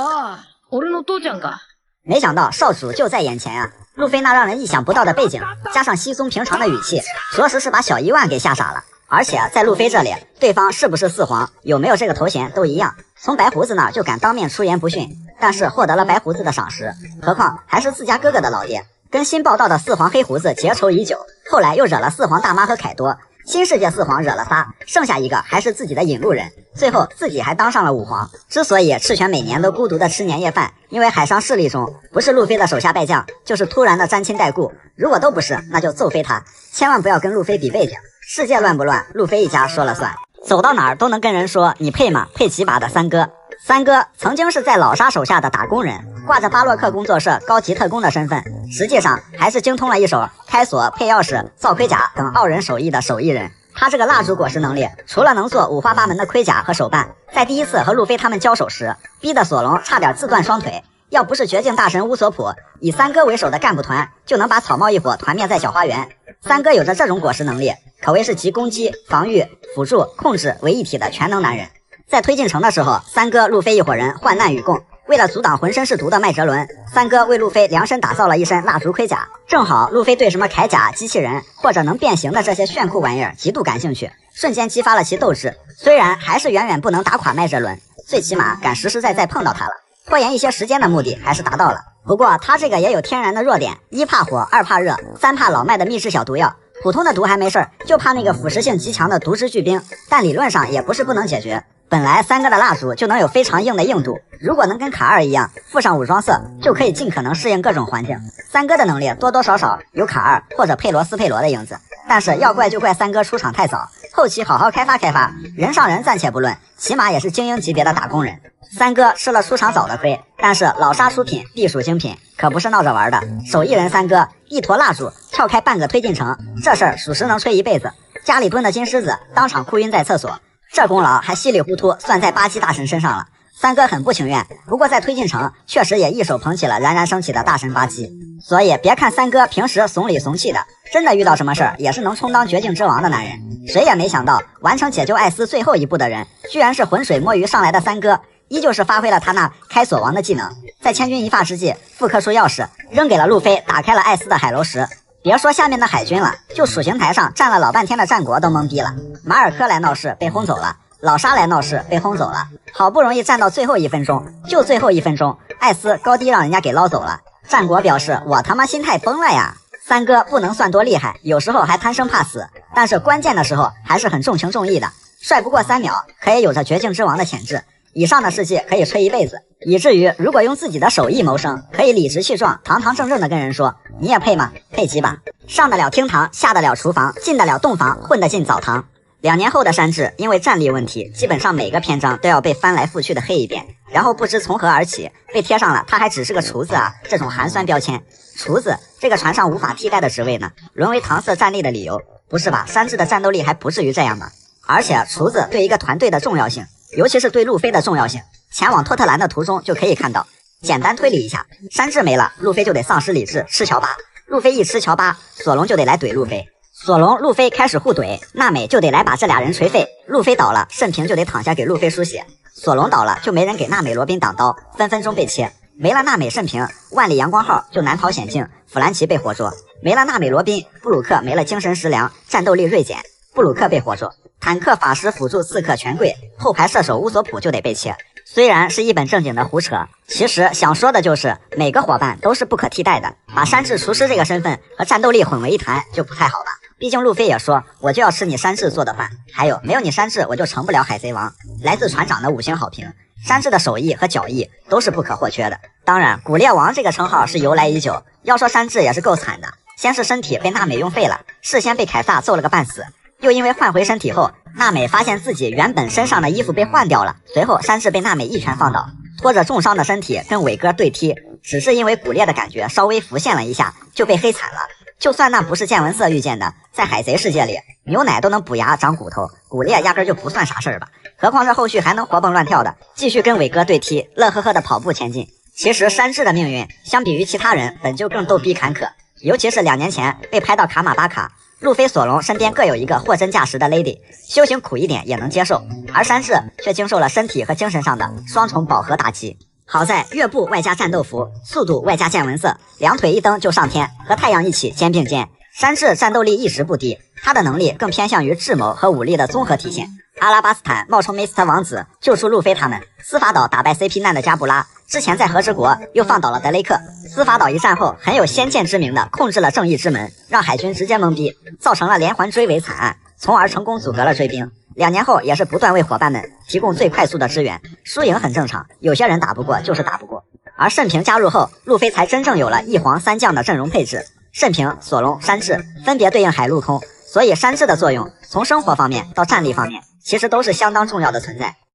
没想到少主就在眼前啊！路飞那让人意想不到的背景，加上稀松平常的语气，着实是把小伊万给吓傻了。而且在路飞这里，对方是不是四皇，有没有这个头衔都一样，从白胡子那儿就敢当面出言不逊，但是获得了白胡子的赏识，何况还是自家哥哥的老爹。跟新报道的四皇黑胡子结仇已久，后来又惹了四皇大妈和凯多，新世界四皇惹了仨，剩下一个还是自己的引路人，最后自己还当上了五皇。之所以赤犬每年都孤独的吃年夜饭，因为海上势力中不是路飞的手下败将，就是突然的沾亲带故，如果都不是，那就揍飞他，千万不要跟路飞比背景，世界乱不乱，路飞一家说了算，走到哪儿都能跟人说你配吗？配几把的三哥。三哥曾经是在老沙手下的打工人，挂着巴洛克工作社高级特工的身份，实际上还是精通了一手开锁、配钥匙、造盔甲等傲人手艺的手艺人。他这个蜡烛果实能力，除了能做五花八门的盔甲和手办，在第一次和路飞他们交手时，逼得索隆差点自断双腿。要不是绝境大神乌索普以三哥为首的干部团，就能把草帽一伙团灭在小花园。三哥有着这种果实能力，可谓是集攻击、防御、辅助、控制为一体的全能男人。在推进城的时候，三哥、路飞一伙人患难与共，为了阻挡浑身是毒的麦哲伦，三哥为路飞量身打造了一身蜡烛盔甲。正好路飞对什么铠甲、机器人或者能变形的这些炫酷玩意儿极度感兴趣，瞬间激发了其斗志。虽然还是远远不能打垮麦哲伦，最起码敢实实在在碰到他了，拖延一些时间的目的还是达到了。不过他这个也有天然的弱点，一怕火，二怕热，三怕老麦的秘制小毒药。普通的毒还没事儿，就怕那个腐蚀性极强的毒汁巨冰，但理论上也不是不能解决。本来三哥的蜡烛就能有非常硬的硬度，如果能跟卡尔一样附上武装色，就可以尽可能适应各种环境。三哥的能力多多少少有卡尔或者佩罗斯佩罗的影子，但是要怪就怪三哥出场太早，后期好好开发开发，人上人暂且不论，起码也是精英级别的打工人。三哥吃了出场早的亏，但是老沙出品必属精品，可不是闹着玩的。手艺人三哥一坨蜡烛跳开半个推进城，这事儿属实能吹一辈子。家里蹲的金狮子当场哭晕在厕所，这功劳还稀里糊涂算在巴基大神身上了。三哥很不情愿，不过在推进城确实也一手捧起了冉冉升起的大神巴基。所以别看三哥平时怂里怂气的，真的遇到什么事儿也是能充当绝境之王的男人。谁也没想到完成解救艾斯最后一步的人，居然是浑水摸鱼上来的三哥，依旧是发挥了他那开锁王的技能，在千钧一发之际复刻出钥匙扔给了路飞，打开了艾斯的海楼石。别说下面的海军了，就属刑台上站了老半天的战国都懵逼了。马尔科来闹事被轰走了，老沙来闹事被轰走了，好不容易站到最后1分钟，就最后1分钟，艾斯高低让人家给捞走了。战国表示我他妈心态崩了呀。三哥不能算多厉害，有时候还贪生怕死，但是关键的时候还是很重情重义的，帅不过3秒，可也有着绝境之王的潜质。以上的事迹可以吹一辈子，以至于如果用自己的手艺谋生，可以理直气壮堂堂正正的跟人说你也配吗？配几把？上得了厅堂，下得了厨房，进得了洞房，混得进澡堂。2年后的山治因为战力问题，基本上每个篇章都要被翻来覆去的黑一遍，然后不知从何而起被贴上了他还只是个厨子啊这种寒酸标签。厨子这个船上无法替代的职位呢，沦为搪塞战力的理由，不是吧？山治的战斗力还不至于这样吧？而且厨子对一个团队的重要性，尤其是对路飞的重要性，前往托特兰的途中就可以看到。简单推理一下，山治没了，路飞就得丧失理智吃乔巴，路飞一吃乔巴，索隆就得来怼路飞，索隆路飞开始互怼，娜美就得来把这俩人锤废，路飞倒了，慎平就得躺下给路飞输血，索隆倒了就没人给娜美罗宾挡刀，分分钟被切。没了娜美慎平，万里阳光号就难逃险境，弗兰奇被活捉。没了娜美罗宾，布鲁克没了精神食粮，战斗力锐减，布鲁克被活捉。坦克法师辅助刺客全跪，后排射手乌索普就得被切。虽然是一本正经的胡扯，其实想说的就是每个伙伴都是不可替代的，把山治厨师这个身份和战斗力混为一谈就不太好了。毕竟路飞也说我就要吃你山治做的饭，还有没有你山治我就成不了海贼王。来自船长的5星好评，山治的手艺和脚艺都是不可或缺的。当然古猎王这个称号是由来已久，要说山治也是够惨的，先是身体被娜美用废了，事先被凯撒揍了个半死，又因为换回身体后，娜美发现自己原本身上的衣服被换掉了，随后山治被娜美一拳放倒，拖着重伤的身体跟伟哥对踢，只是因为骨裂的感觉稍微浮现了一下就被黑惨了。就算那不是见闻色遇见的，在海贼世界里牛奶都能补牙长骨头，骨裂压根就不算啥事儿吧，何况这后续还能活蹦乱跳的继续跟伟哥对踢，乐呵呵的跑步前进。其实山治的命运相比于其他人本就更逗逼坎坷，尤其是2年前被拍到卡马巴卡，路飞索隆身边各有一个货真价实的 lady， 修行苦一点也能接受，而山治却经受了身体和精神上的双重饱和打击。好在乐步外加战斗服，速度外加见闻色，2腿一蹬就上天，和太阳一起肩并肩。山治战斗力一直不低，他的能力更偏向于智谋和武力的综合体现。阿拉巴斯坦冒充梅斯特王子救出路飞他们，司法岛打败 CP 难的加布拉，之前在和之国又放倒了德雷克，司法岛一战后很有先见之明的控制了正义之门，让海军直接懵逼，造成了连环追围惨案，从而成功阻隔了追兵。2年后也是不断为伙伴们提供最快速的支援，输赢很正常，有些人打不过就是打不过。而慎平加入后，路飞才真正有了一皇3将的阵容配置，慎平、索隆、山治分别对应海陆空，所以山治的作用从生活方面到战力方面其实都是相当重要的存在。